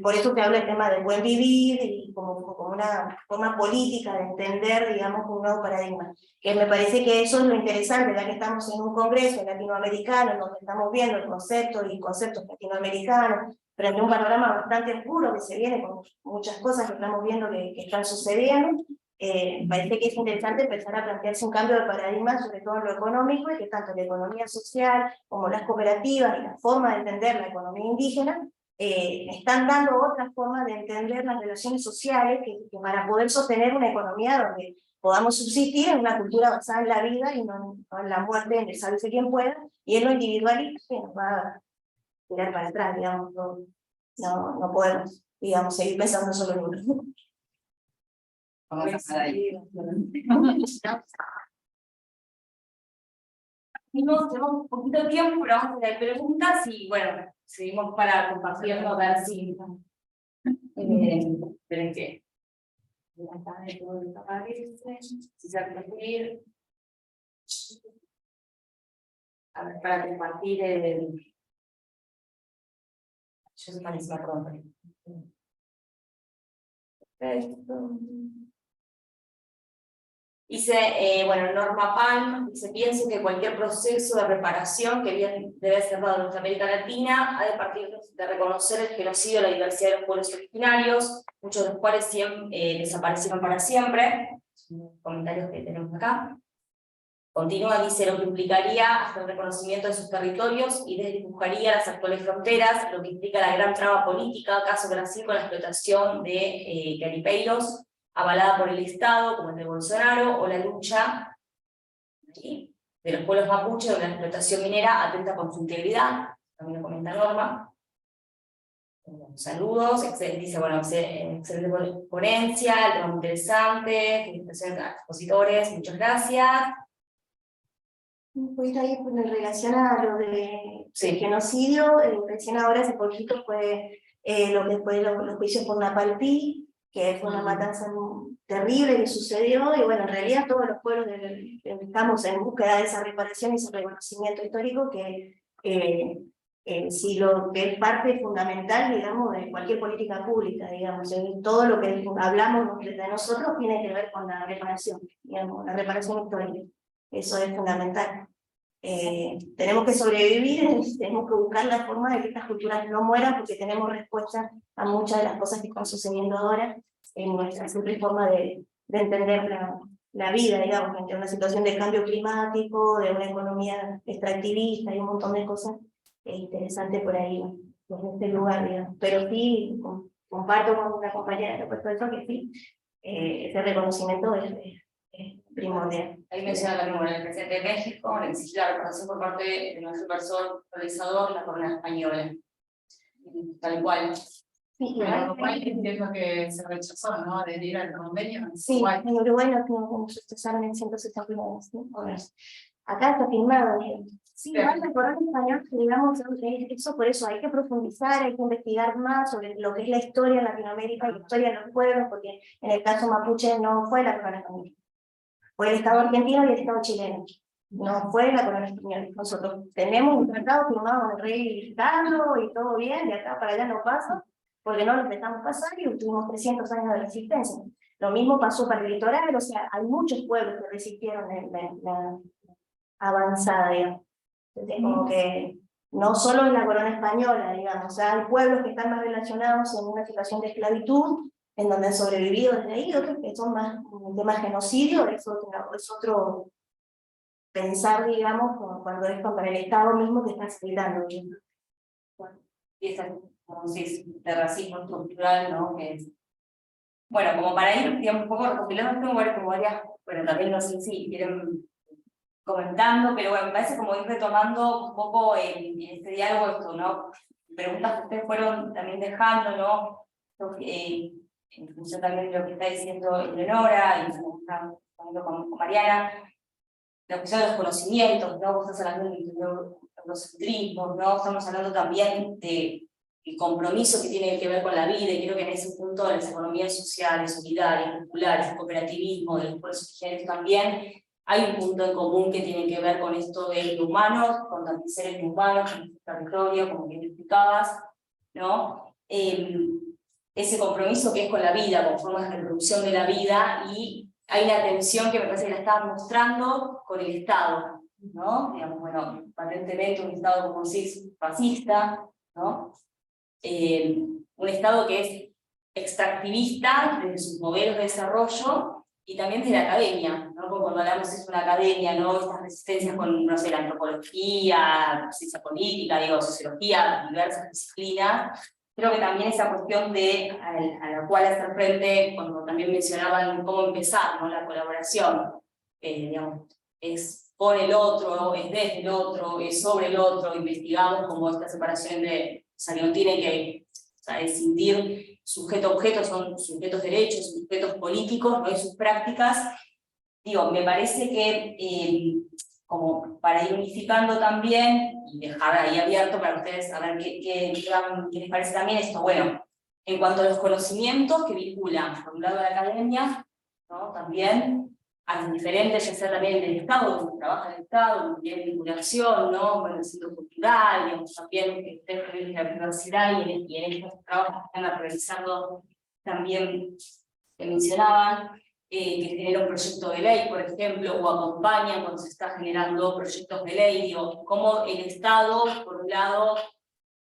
por eso te habla el tema del buen vivir y como una forma política de entender, digamos, un nuevo paradigma. Que me parece que eso es lo interesante, ya que estamos en un congreso latinoamericano, donde estamos viendo el concepto y conceptos latinoamericanos, frente a un panorama bastante oscuro que se viene con muchas cosas que estamos viendo que están sucediendo, parece que es interesante empezar a plantearse un cambio de paradigma, sobre todo en lo económico, y que tanto la economía social como las cooperativas y la forma de entender la economía indígena están dando otras formas de entender las relaciones sociales que para poder sostener una economía donde podamos subsistir en una cultura basada en la vida y no en la muerte, en el sálvese quien pueda, y en lo individualista que nos va a tirar para atrás, digamos, no podemos, digamos, seguir pensando solo en uno. Vamos a pasar ahí. Tenemos un poquito de tiempo, pero vamos a hacer preguntas y bueno, seguimos para compartirlo, a ver si. Esperen que. Si se repetir. A ver, para compartir el. Yo soy malísima, perdón. Perfecto. Dice, bueno, Norma Palm, dice, pienso que cualquier proceso de reparación que bien debe ser dado en nuestra América Latina ha de partir de reconocer el genocidio de la diversidad de los pueblos originarios, muchos de los cuales desaparecieron para siempre. Comentarios que tenemos acá. Continúa, dice, lo que implicaría hasta el reconocimiento de sus territorios y desdibujaría las actuales fronteras, lo que implica la gran traba política, caso Brasil con la explotación de garipeiros, avalada por el Estado, como el de Bolsonaro, o la lucha ¿sí? de los pueblos mapuches, donde la explotación minera atenta con su integridad, también lo comenta Norma. Saludos, dice, bueno, excelente ponencia, el tema muy interesante, felicitaciones a los expositores, muchas gracias. Pues ahí en relación a lo de Sí. genocidio, recién ahora hace poquito fue lo que fue los juicios por Napalpí, que fue una matanza terrible que sucedió, y bueno, en realidad todos los pueblos estamos en búsqueda de esa reparación y ese reconocimiento histórico que sí, lo que es parte fundamental, digamos, de cualquier política pública, digamos, todo lo que hablamos de nosotros tiene que ver con la reparación, digamos, la reparación histórica. Eso es fundamental. Tenemos que sobrevivir, tenemos que buscar la forma de que estas culturas no mueran, porque tenemos respuesta a muchas de las cosas que están sucediendo ahora en nuestra simple forma de entender la vida, digamos, ante una situación de cambio climático, de una economía extractivista y un montón de cosas. Es interesante por ahí, en este lugar, digamos. Pero sí, comparto con una compañera que ha puesto eso, que sí, ese reconocimiento es primordial. Ahí menciona también, bueno, el presidente de México, exige la reparación por parte de nuestro inversor realizador, la corona española. Tal cual. Sí, Pero entiendo que se rechazó, ¿no? Adherir al convenio. sí, en Uruguay no rechazaron en 179, ¿sí? Acá está firmado. Sí, igual la corona española, digamos, eso por eso hay que profundizar, hay que investigar más sobre lo que es la historia de Latinoamérica y la historia de los pueblos, porque en el caso mapuche no fue la corona española. Fue el Estado argentino y el Estado chileno. No fue la corona española. Nosotros tenemos un tratado firmado con el rey Carlos y todo bien, de acá para allá no pasa, porque no lo dejamos pasar y tuvimos 300 años de resistencia. Lo mismo pasó para el litoral, o sea, hay muchos pueblos que resistieron la avanzada, digamos. Entonces, como que no solo en la corona española, digamos, o sea, hay pueblos que están más relacionados en una situación de esclavitud, en donde han sobrevivido desde ahí, otros que son más un tema genocidio, es otro pensar, digamos, cuando es contra el Estado mismo que está acelerando. Y esta, como decís, de racismo estructural, ¿no? Que es... Bueno, como para ir, digamos, un poco recopilando, tengo varias, bueno, también no sé si quieren comentando, pero bueno, me parece como ir retomando un poco en este diálogo esto, ¿no? Preguntas que ustedes fueron también dejando, ¿no? En función también de lo que está diciendo Eleonora, y como está hablando con Mariana, la cuestión de los conocimientos, ¿no? Vos estás hablando de eurocentrismo, ¿no? Estamos hablando también del compromiso que tiene que ver con la vida, y creo que en ese punto de las economías sociales, solidarias, populares, el cooperativismo, de los pueblos originarios también, hay un punto en común que tiene que ver con esto de lo humano, con los seres humanos, con el territorio, como bien explicabas, ¿no? Ese compromiso que es con la vida, con formas de reproducción de la vida, y hay una tensión que me parece que la estaban mostrando con el Estado, ¿no? Digamos, bueno, patentemente un Estado, como decís, fascista, ¿no? Un Estado que es extractivista desde sus modelos de desarrollo, y también de la academia, ¿no? Porque cuando hablamos es una academia, ¿no? Estas resistencias con, no sé, la antropología, ciencia política, digo, sociología, diversas disciplinas, creo que también esa cuestión de, a la cual hacer frente, cuando también mencionaban cómo empezar, ¿no? La colaboración, digamos, es por el otro, es desde el otro, es sobre el otro, investigamos como esta separación de, o sea, que no tiene que, o sea, escindir sujeto-objeto, son sujetos derechos, sujetos políticos, no hay sus prácticas. Digo, me parece que, como para ir unificando también, y dejar ahí abierto para ustedes a ver qué les parece también esto, bueno, en cuanto a los conocimientos que vinculan, por un lado, a la academia, ¿no? También a los diferentes, ya sea también del Estado, donde trabaja el Estado, también vinculación, ¿no? Con el centro cultural, digamos, también que estén en la universidad y en estos trabajos que están realizando también, que mencionaban, que genera un proyecto de ley, por ejemplo, o acompañan cuando se está generando proyectos de ley, digo, cómo el Estado, por un lado,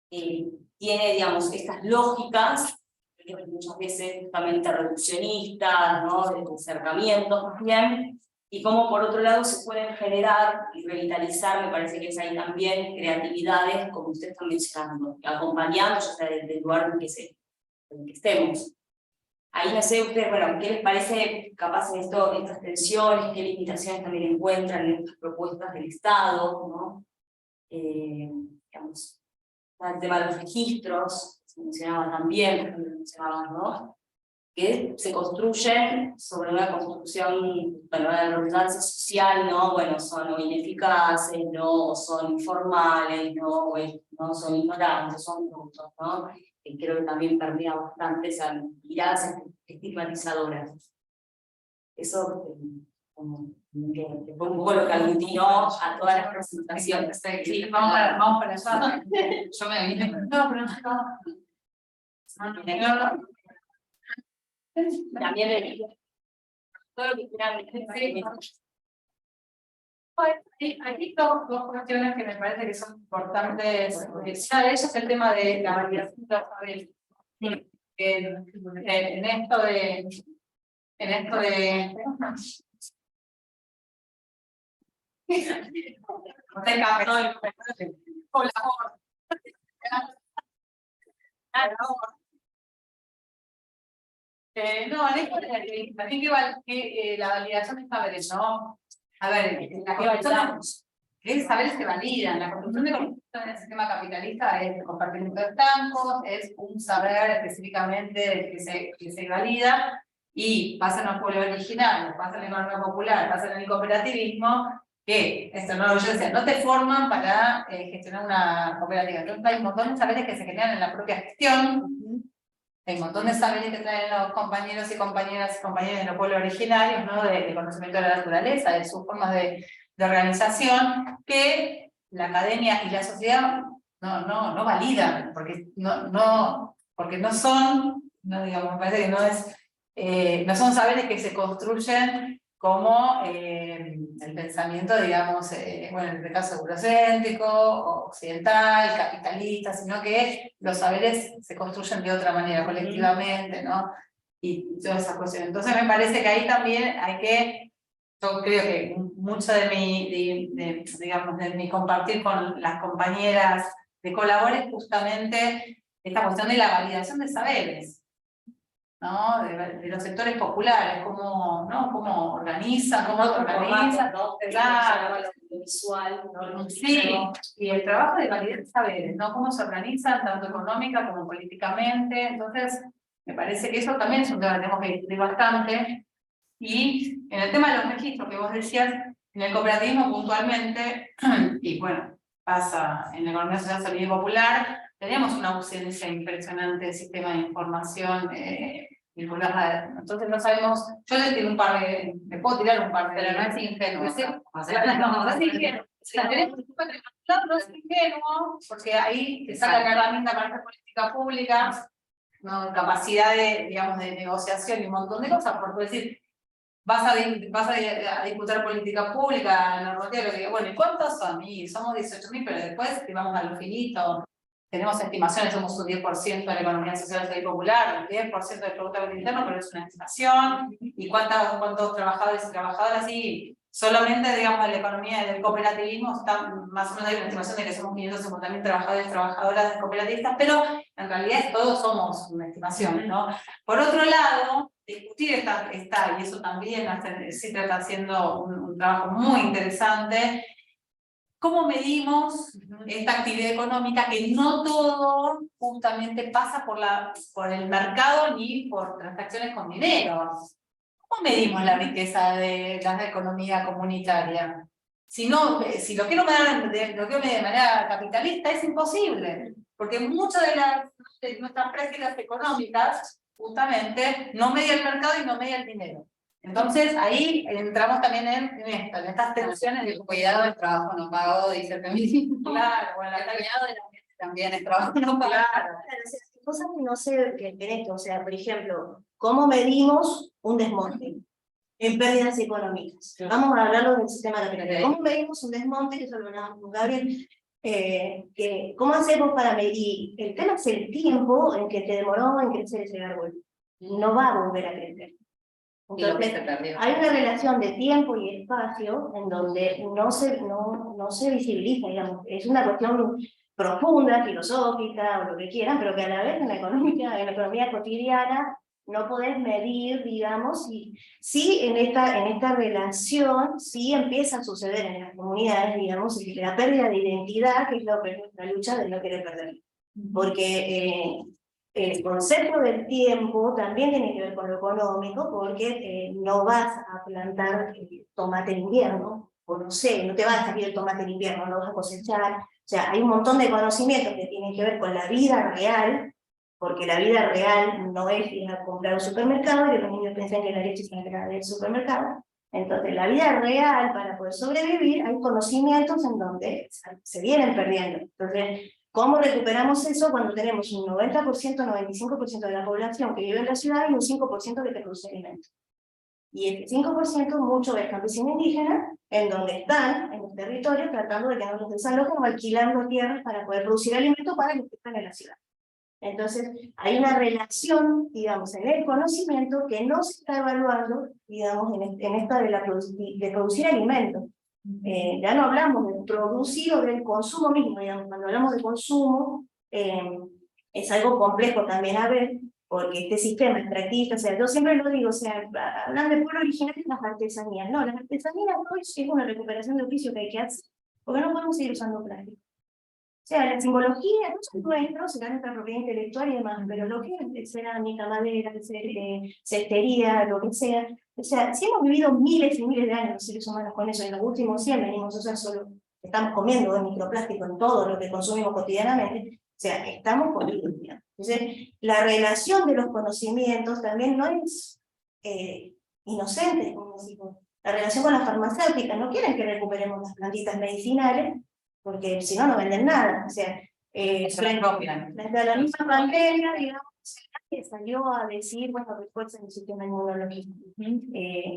tiene, digamos, estas lógicas, que muchas veces justamente reduccionistas, ¿no? De acercamientos también, y cómo por otro lado se pueden generar y revitalizar, me parece que es ahí también, creatividades, como ustedes están mencionando, acompañando, ya sea del lugar en el que estemos. Ahí no sé ustedes, bueno, ¿qué les parece capaz en estas tensiones, qué limitaciones también encuentran en estas propuestas del Estado, ¿no? Digamos, el tema de los registros, se mencionaba también, ¿no? Que se construyen sobre una construcción, bueno, una redundancia social, ¿no? Bueno, son o ineficaces, ¿no? O son informales, ¿no? No son ignorantes, son brutos, ¿no? Que creo que también permea bastante esas miradas estigmatizadoras. Eso como que fue un poco lo que aglutinó a todas las presentaciones. Sí, vamos para allá. Yo me vine. No, pero no. También todo lo que quieran decir. Aquí dos cuestiones que me parece que son importantes. Una de ellas es el tema de la validación de los saberes. En esto de no te captó el no, también que la validación de saberes, ¿no? A ver, la construcción de saberes se validan, la construcción de conocimientos en el sistema capitalista es compartir estancos, es un saber específicamente que se valida, y pasa en los pueblos originarios, pasa en la economía popular, pasa en el cooperativismo, que esto no, yo decía, no te forman para gestionar una cooperativa. Entonces hay un montón de saberes que se generan en la propia gestión. Hay un montón de saberes que traen los compañeros y compañeras de los pueblos originarios, ¿no? De conocimiento de la naturaleza, de sus formas de organización, que la academia y la sociedad no validan, porque no son, no, digamos, me parece que no son saberes que se construyen como el pensamiento, digamos, bueno, en este caso eurocéntrico, occidental, capitalista, sino que los saberes se construyen de otra manera, colectivamente, ¿no? Y todas esas cuestiones. Entonces me parece que ahí también hay que, yo creo que mucho de mi compartir con las compañeras de Colabore es justamente esta cuestión de la validación de saberes, ¿no? De los sectores populares, cómo organizan, ¿no? Claro. Visual, ¿no? Sí, y el trabajo de validar saberes, ¿no? Cómo se organizan, tanto económica como políticamente. Entonces, me parece que eso también es un tema que tenemos que discutir bastante. Y en el tema de los registros que vos decías, en el cooperativismo puntualmente, y bueno, pasa en la economía social, solidaria y popular, teníamos una ausencia impresionante del sistema de información vinculada. Entonces no sabemos, yo les tiro me puedo tirar un par de... Pero no es ingenuo. No es ingenuo. No es ingenuo, porque ahí te saca la herramienta para hacer política pública, ¿no? Capacidad de, digamos, de negociación y un montón de cosas, por decir, vas a disputar política pública, normativa, lo que bueno, ¿y cuántos son? Y somos 18.000, pero después vamos a lo finito. tenemos estimaciones, somos un 10% de la economía social y popular, un 10% del Producto Bruto Interno, pero es una estimación, y cuántos trabajadores y trabajadoras, y solamente, digamos, en la economía del cooperativismo, está más o menos hay una estimación de que somos 550.000 trabajadores y trabajadoras cooperativistas, pero en realidad todos somos una estimación, ¿no? Por otro lado, discutir y eso también sí está haciendo un trabajo muy interesante. ¿Cómo medimos esta actividad económica que no todo justamente pasa por el mercado ni por transacciones con dinero? ¿Cómo medimos la riqueza de la economía comunitaria? Si lo quiero medir de manera capitalista es imposible, porque muchas de nuestras prácticas económicas justamente no media el mercado y no media el dinero. Entonces ahí entramos también en estas tensiones de Cuidado del trabajo no pago, dice el feminismo. claro, bueno, El cuidado de la gente también es trabajo no pago. claro. Claro, o sea, cosas que no sé que en esto, o sea, por ejemplo, ¿cómo medimos un desmonte en pérdidas económicas? Vamos a hablarlo del sistema capitalista. ¿Cómo medimos un desmonte? Que eso lo hablábamos con Gabriel. ¿Cómo hacemos para medir? El tema es el tiempo en que te demoró en crecer ese árbol. No va a volver a crecer. Y lo que Entonces, se perdió. hay una relación de tiempo y espacio en donde no se visibiliza, digamos. Es una cuestión profunda, filosófica o lo que quieran, pero que a la vez en la economía cotidiana no podés medir, digamos, y sí en esta relación sí empieza a suceder en las comunidades, digamos, la pérdida de identidad, que es la lucha de no querer perder. Porque el concepto del tiempo también tiene que ver con lo económico, porque no vas a plantar tomate en invierno, o no sé, no te va a salir el tomate en invierno, no vas a cosechar. O sea, hay un montón de conocimientos que tienen que ver con la vida real, porque la vida real no es ir a comprar un supermercado, y los niños piensan que la leche se encarga del supermercado. Entonces, la vida real, para poder sobrevivir, hay conocimientos en donde se vienen perdiendo. Entonces, ¿cómo recuperamos eso cuando tenemos un 90%, 95% de la población que vive en la ciudad y un 5% que te produce alimentos? Y el 5% mucho es campesino indígena, en donde están, en los territorios, tratando de que no los desalojen o alquilando tierras para poder producir alimentos para los que están en la ciudad. Entonces, hay una relación, digamos, en el conocimiento que no se está evaluando, digamos, en esta de producir alimentos. Ya no hablamos de producir o del consumo mismo, digamos, cuando hablamos de consumo, es algo complejo también a ver, porque este sistema extractivista, o sea, yo siempre lo digo, o sea, hablan de pueblo originario y las artesanías. No, las artesanías hoy es una recuperación de oficio que hay que hacer, porque no podemos seguir usando plástico. O sea, la simbología no es nuestro, será nuestra propiedad intelectual y demás, pero lo que es cerámica, madera, cestería, lo que sea. O sea, si hemos vivido miles y miles de años los seres humanos con eso, y en los últimos 100 venimos a usar solo, estamos comiendo de microplástico en todo lo que consumimos cotidianamente, o sea, estamos comiendo. Entonces, la relación de los conocimientos también no es inocente, como decimos. La relación con las farmacéuticas, no quieren que recuperemos las plantitas medicinales, porque si no, no venden nada. O sea, frente a la misma pandemia, digamos, que salió a decir, bueno, refuercen el sistema inmunológico,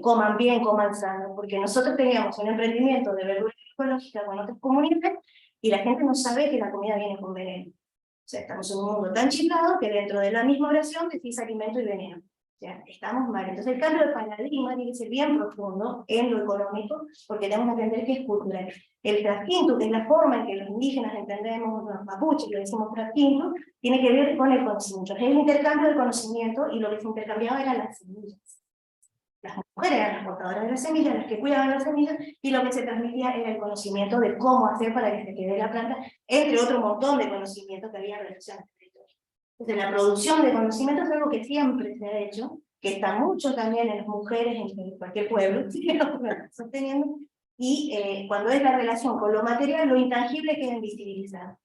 coman bien, coman sano, porque nosotros teníamos un emprendimiento de verdura ecológica con otras comunidades, y la gente no sabe que la comida viene con veneno. O sea, estamos en un mundo tan chiflado que dentro de la misma oración decís alimento y veneno. O sea, estamos mal. Entonces el cambio de paradigma tiene que ser bien profundo en lo económico, porque tenemos que entender que es cultural. El trasquinto, que es la forma en que los indígenas entendemos, los mapuches, lo decimos trasquinto, tiene que ver con el conocimiento. Es el intercambio de conocimiento, y lo que se intercambiaba eran las semillas. Las mujeres eran las portadoras de las semillas, las que cuidaban las semillas, y lo que se transmitía era el conocimiento de cómo hacer para que se quede la planta, entre otro montón de conocimientos que había relación al territorio. Entonces, la producción de conocimiento es algo que siempre se ha hecho, que está mucho también en las mujeres, en cualquier pueblo, sosteniendo, y cuando es la relación con lo material, lo intangible queda invisibilizado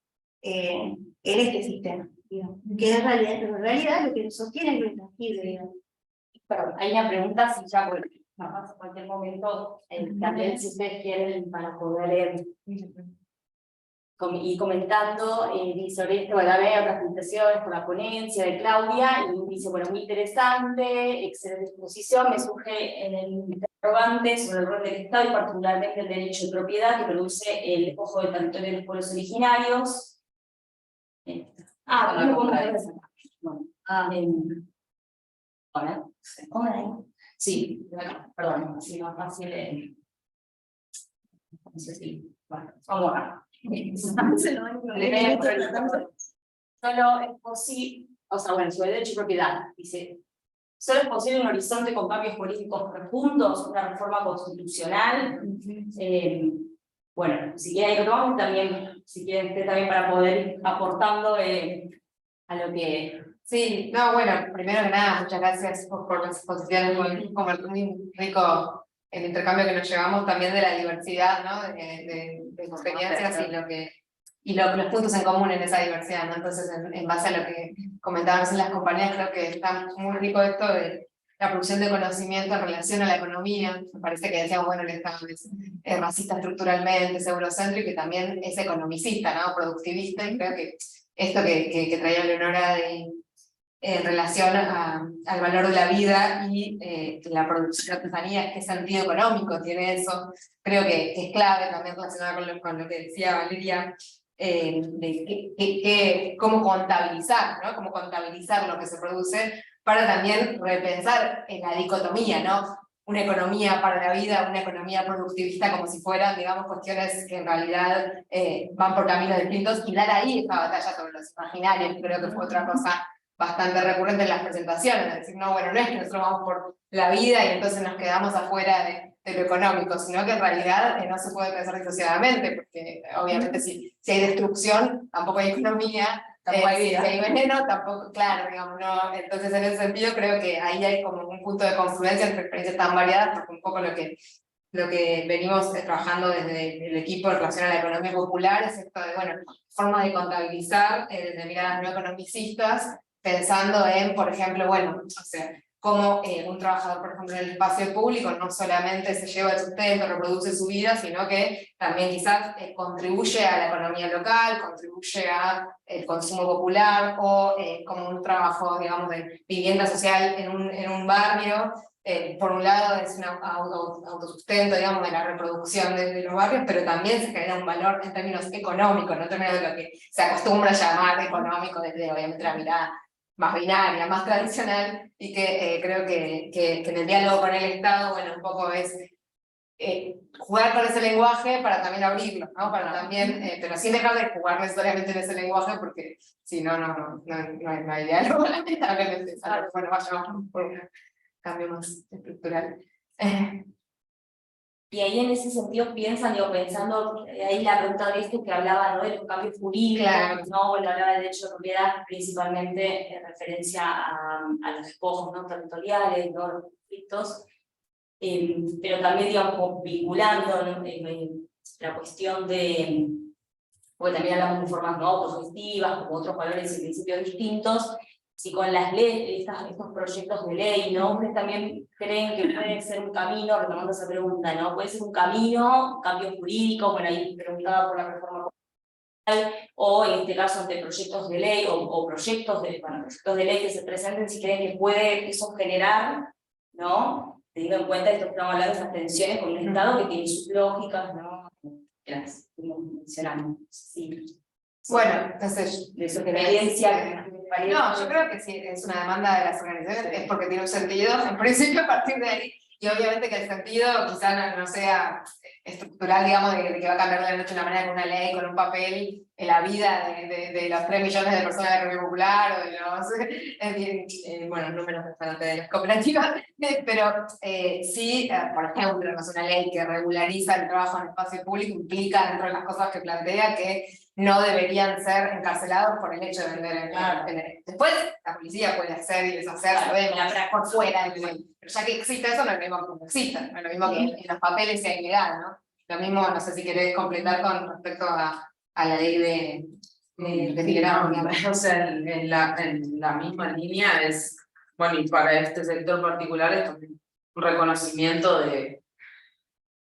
en este sistema, digamos, que en realidad lo que sostiene es lo intangible, digamos. Pero hay una pregunta, si ya en cualquier momento, también si ustedes quieren, para poder ir comentando sobre esto, bueno, hay otras presentaciones por la ponencia de Claudia, y dice, bueno, muy interesante, excelente exposición, me surge en el interrogante sobre el rol del Estado y particularmente el derecho de propiedad que produce el ojo del territorio de los pueblos originarios. ¿Cómo podemos ver esa? Bueno, Hola. hola. Sí, perdón, así más fácil. No sé si, bueno, vamos acá. Solo es posible, o sea, bueno, sobre derecho y propiedad, dice, solo es posible un horizonte con cambios políticos profundos, una reforma constitucional. Bueno, si quieren ahí lo tomamos también, si quieren usted también para poder ir aportando a lo que... Sí, no, bueno, primero que nada, muchas gracias por las exposiciones, muy rico el intercambio que nos llevamos también de la diversidad, ¿no? De experiencias y los puntos en común en esa diversidad, ¿no? Entonces, en base a lo que comentaban las compañeras, creo que está muy rico esto de la producción de conocimiento en relación a la economía. Me parece que decíamos, bueno, el Estado es racista estructuralmente, es eurocéntrico y también es economicista, ¿no? Productivista, y creo que esto que traía Leonora en relación al valor de la vida y la producción de artesanía, qué sentido económico tiene eso, creo que es clave también relacionado con lo que decía Valeria, de cómo contabilizar, ¿no? Cómo contabilizar lo que se produce para también repensar en la dicotomía, ¿no? Una economía para la vida, una economía productivista, como si fueran, digamos, cuestiones que en realidad van por caminos distintos, y dar ahí esta batalla sobre los imaginarios, creo que fue otra cosa bastante recurrente en las presentaciones, es decir, no, bueno, no es que nosotros vamos por la vida y entonces nos quedamos afuera de lo económico, sino que en realidad no se puede pensar disociadamente, porque obviamente si hay destrucción, tampoco hay economía, Tampoco hay vida. si hay veneno, tampoco, claro, digamos, no, entonces en ese sentido creo que ahí hay como un punto de confluencia entre experiencias tan variadas, porque un poco lo que venimos trabajando desde el equipo en relación a la economía popular es esto de, bueno, forma de contabilizar desde miradas no economicistas, pensando en, por ejemplo, bueno, o sea, cómo un trabajador, por ejemplo, en el espacio público no solamente se lleva el sustento, reproduce su vida, sino que también quizás contribuye a la economía local, contribuye al consumo popular, o como un trabajo, digamos, de vivienda social en un barrio. Por un lado es un autosustento, digamos, de la reproducción de los barrios, pero también se genera un valor en términos económicos, no en términos de lo que se acostumbra a llamar económico desde, obviamente, la mirada más binaria, más tradicional, y que creo que en el diálogo con el Estado, bueno, un poco es jugar con ese lenguaje para también abrirlo, ¿no? Para también, pero sin dejar de jugar necesariamente en ese lenguaje, porque si no, no hay diálogo, lamentablemente. Bueno, vayamos por un cambio más estructural. Y ahí en ese sentido piensan, pensando, ahí la pregunta de esto que hablaba, ¿no? De los cambios jurídicos, Claro. ¿no? Bueno, hablaba de derecho de propiedad principalmente en referencia a los despojos no territoriales, ¿no? Los conflictos, pero también, digamos, como vinculando, ¿no? La cuestión de, porque también hablamos de formas no autogestivas, como otros valores y principios distintos, si con las leyes, estos proyectos de ley, ¿no? Ustedes también creen que puede ser un camino, retomando esa pregunta, ¿no? Puede ser un camino, un cambio jurídico, bueno, ahí preguntaba por la reforma constitucional, o en este caso ante proyectos de ley, o proyectos de ley que se presenten, si creen que puede eso generar, ¿no? Teniendo en cuenta esto que estamos hablando, esas tensiones con un Estado que tiene sus lógicas, ¿no? Que las mencionamos, sí. Bueno, entonces, De su experiencia. no, yo creo que si es una demanda de las organizaciones es porque tiene un sentido, en principio, a partir de ahí, y obviamente que el sentido quizá no sea estructural, digamos, de que va a cambiar de la noche a la mañana con una ley, con un papel, en la vida de los 3 millones de personas de la economía popular, o de los, bueno, números de las cooperativas, pero sí, por ejemplo, no es una ley que regulariza el trabajo en espacio público, implica dentro de las cosas que plantea que no deberían ser encarcelados por el hecho de vender. Claro. Después la policía puede hacer y deshacer, sabemos, por fuera, pero ya que existe eso no es lo mismo que no exista, no es lo mismo que en los papeles sea ilegal, ¿no? Lo mismo, no sé si querés completar con respecto a la ley de o sea, en la misma línea es, bueno, y para este sector particular es un reconocimiento de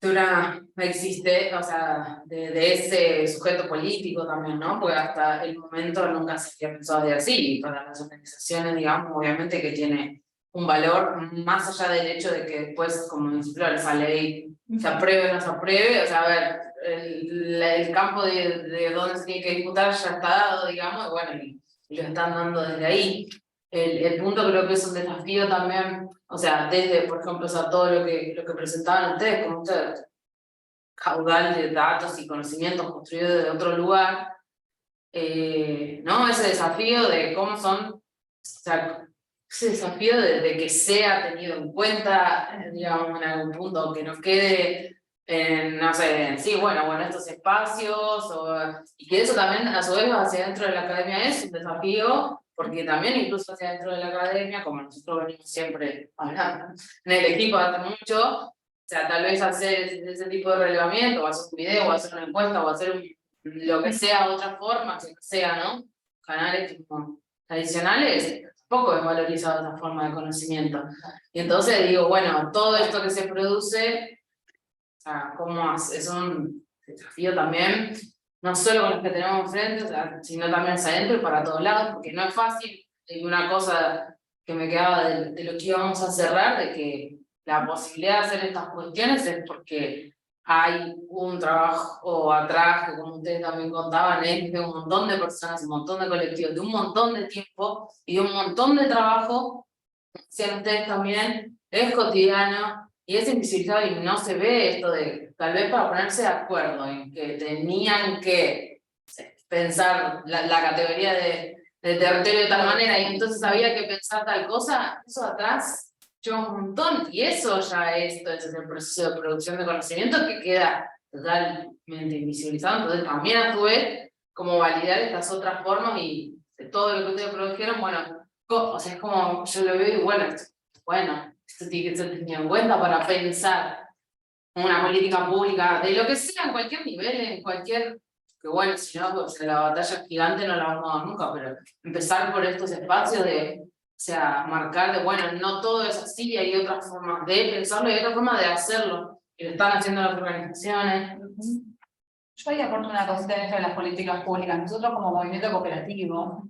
una existe, o sea, de ese sujeto político también, ¿no? Porque hasta el momento nunca se había pensado de así, y para las organizaciones, digamos, obviamente que tiene un valor más allá del hecho de que después, como decirlo, esa ley se apruebe o no se apruebe, o sea, a ver, el campo de dónde se tiene que disputar ya está dado, digamos, y bueno, y lo están dando desde ahí. El punto creo que es un desafío también, o sea, desde, por ejemplo, o sea, todo lo que presentaban ustedes, como ustedes, caudal de datos y conocimientos construidos de otro lugar, ¿no? Ese desafío de cómo son, o sea, ese desafío de que sea tenido en cuenta, digamos, en algún punto, que nos quede, no sé, sí, bueno, estos espacios, y que eso también, a su vez, hacia dentro de la academia es un desafío, porque también incluso hacia dentro de la academia, como nosotros venimos siempre hablando en el equipo hace mucho, o sea, tal vez hacer ese tipo de relevamiento, o hacer un video, o hacer una encuesta, o hacer lo que sea, otra forma, que sea, ¿no? Canales como tradicionales, poco es valorizado esa forma de conocimiento. Y entonces digo, bueno, todo esto que se produce, o sea, ¿cómo hace? Es un desafío también, no solo con los que tenemos enfrente, o sea, sino también hacia adentro y para todos lados, porque no es fácil. Y una cosa que me quedaba de lo que íbamos a cerrar, de que la posibilidad de hacer estas cuestiones es porque hay un trabajo atrás, que como ustedes también contaban, es de un montón de personas, un montón de colectivos, de un montón de tiempo y de un montón de trabajo, decían ustedes también, es cotidiano y es invisibilizado y no se ve esto de, tal vez para ponerse de acuerdo en que tenían que pensar la categoría de territorio de tal manera y entonces había que pensar tal cosa, eso atrás lleva un montón y eso ya es, entonces, el proceso de producción de conocimiento que queda totalmente invisibilizado, entonces también a su vez como validar estas otras formas y de todo lo que ustedes produjeron, bueno, o sea, es como yo lo veo y bueno, esto tiene que ser tenido en cuenta para pensar una política pública de lo que sea, en cualquier nivel, en cualquier, que bueno, si no, pues la batalla gigante no la vamos a dar nunca, pero empezar por estos espacios de, o sea, marcar de, bueno, no todo es así, hay otras formas de pensarlo y hay otras formas de hacerlo, y lo están haciendo las organizaciones. Yo ahí aporto una cosita dentro de las políticas públicas. Nosotros como movimiento cooperativo,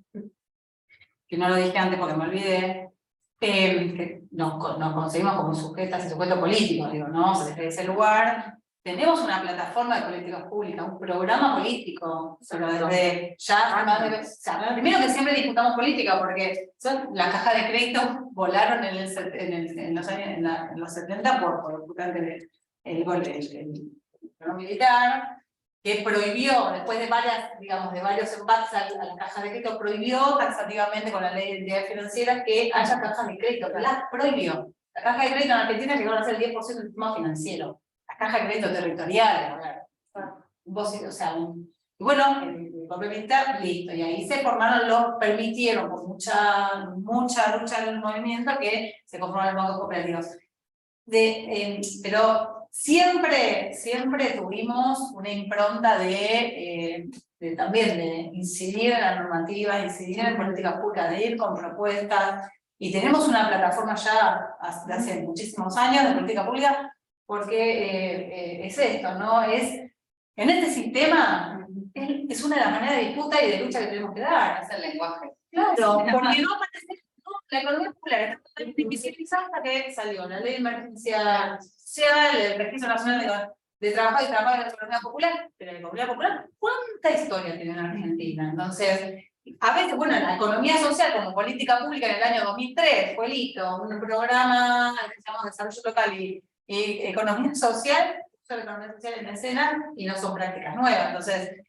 que no lo dije antes porque me olvidé, que nos conseguimos como sujetas y sujetos políticos, digo, ¿no? O sea, desde ese lugar tenemos una plataforma de políticas públicas, un programa político, pero desde ya más de, o sea, primero que siempre disputamos política, porque las cajas de crédito volaron en los 70 por justamente el gobierno militar, que prohibió, después de varios embates a la caja de crédito, prohibió taxativamente con la ley de entidades financieras que haya cajas de crédito, pero las prohibió. La caja de crédito en Argentina llegó a ser el 10% del sistema financiero. Las cajas de crédito territoriales, o sea, y bueno, el complementar, listo, y ahí se formaron permitieron con mucha lucha del movimiento que se conformaran los bancos cooperativos. Pero siempre tuvimos una impronta también de incidir en la normativa, incidir en políticas públicas, de ir con propuestas, y tenemos una plataforma ya de hace muchísimos años de política pública, porque es esto, ¿no? En este sistema es una de las maneras de disputa y de lucha que tenemos que dar. Es el lenguaje. Claro, porque no parece. La economía popular está totalmente invisibilizada hasta que salió la ley de emergencia social, el Registro Nacional de Trabajo y Trabajo de la Economía Popular, pero la economía popular, ¿cuánta historia tiene en Argentina? Entonces, a veces, bueno, la economía social como política pública en el año 2003 fue listo, un programa que se llama Desarrollo Local y Economía Social, puso la economía social en escena y no son prácticas nuevas. Entonces,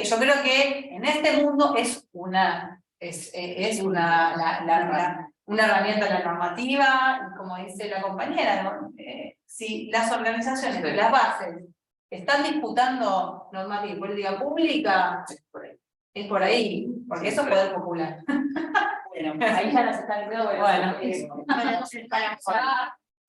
yo creo que en este mundo es una herramienta de la normativa, y como dice la compañera, ¿no? Si las organizaciones de las bases están disputando normativa y política pública, es por ahí, porque eso es poder popular. Bueno, ahí ya nos están viendo.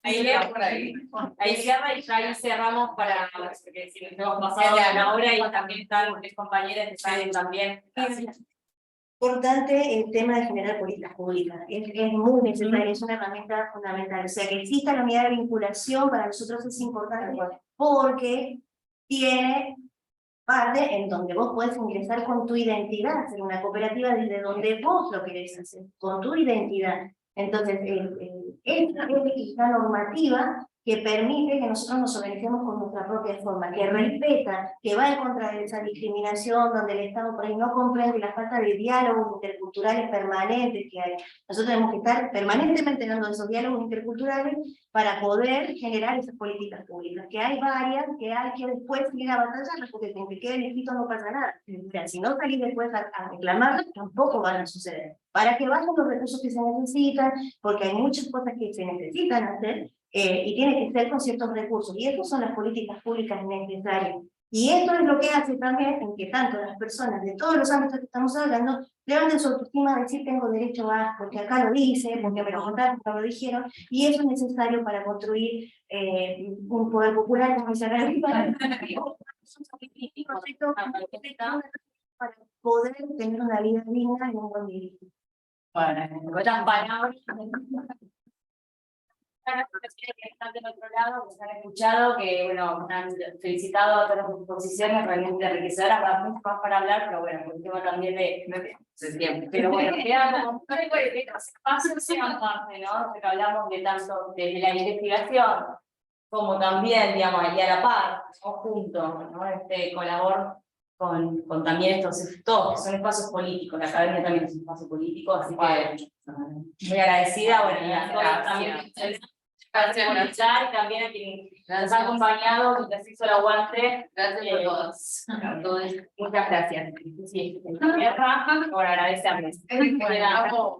Ahí cierra y ya ahí cerramos porque si nos hemos pasado una hora y también están mis compañeras que saben también. Importante el tema de generar políticas públicas, es muy necesario, es una herramienta fundamental, o sea que exista la unidad de vinculación para nosotros es importante porque tiene parte en donde vos podés ingresar con tu identidad, hacer una cooperativa desde donde vos lo querés hacer, con tu identidad. Entonces, esta normativa que permite que nosotros nos organicemos con nuestra propia forma, que respeta, que va en contra de esa discriminación, donde el Estado por ahí no comprende la falta de diálogos interculturales permanentes que hay. Nosotros tenemos que estar permanentemente dando esos diálogos interculturales para poder generar esas políticas públicas, que hay varias, que hay que después ir a batallarlas, porque con que queden escritos no pasa nada. O sea, si no salís después a reclamarlas, tampoco van a suceder. Para que vayan los recursos que se necesitan, porque hay muchas cosas que se necesitan hacer, y tiene que ser con ciertos recursos, y estas son las políticas públicas necesarias. Y esto es lo que hace también en que tanto las personas de todos los ámbitos que estamos hablando levanten su autoestima a decir tengo derecho a, porque acá lo dice, porque me lo contaron, porque me lo dijeron, y eso es necesario para construir un poder popular, como dice para poder tener una vida digna y un buen vivir. Bueno, con estas palabras. Que están del otro lado, que se han escuchado, que bueno, han felicitado a todas las exposiciones realmente enriquecedoras, para mucho más para hablar, pero bueno, por el tema también de tiempo. Pero bueno, queda como estos espacios sean parte, ¿no? Pero hablamos de tanto de la investigación, como también, digamos, y a la par, o juntos, ¿no? Colabor con también estos, todos, que son espacios políticos, la academia también es un espacio político, así que muy agradecida, bueno, y a todos también. Gracias por estar y también a quien nos ha acompañado, que se hizo el aguante. Gracias por todos. Muchas gracias. Sí, bueno, agradecemos. Bueno, vamos.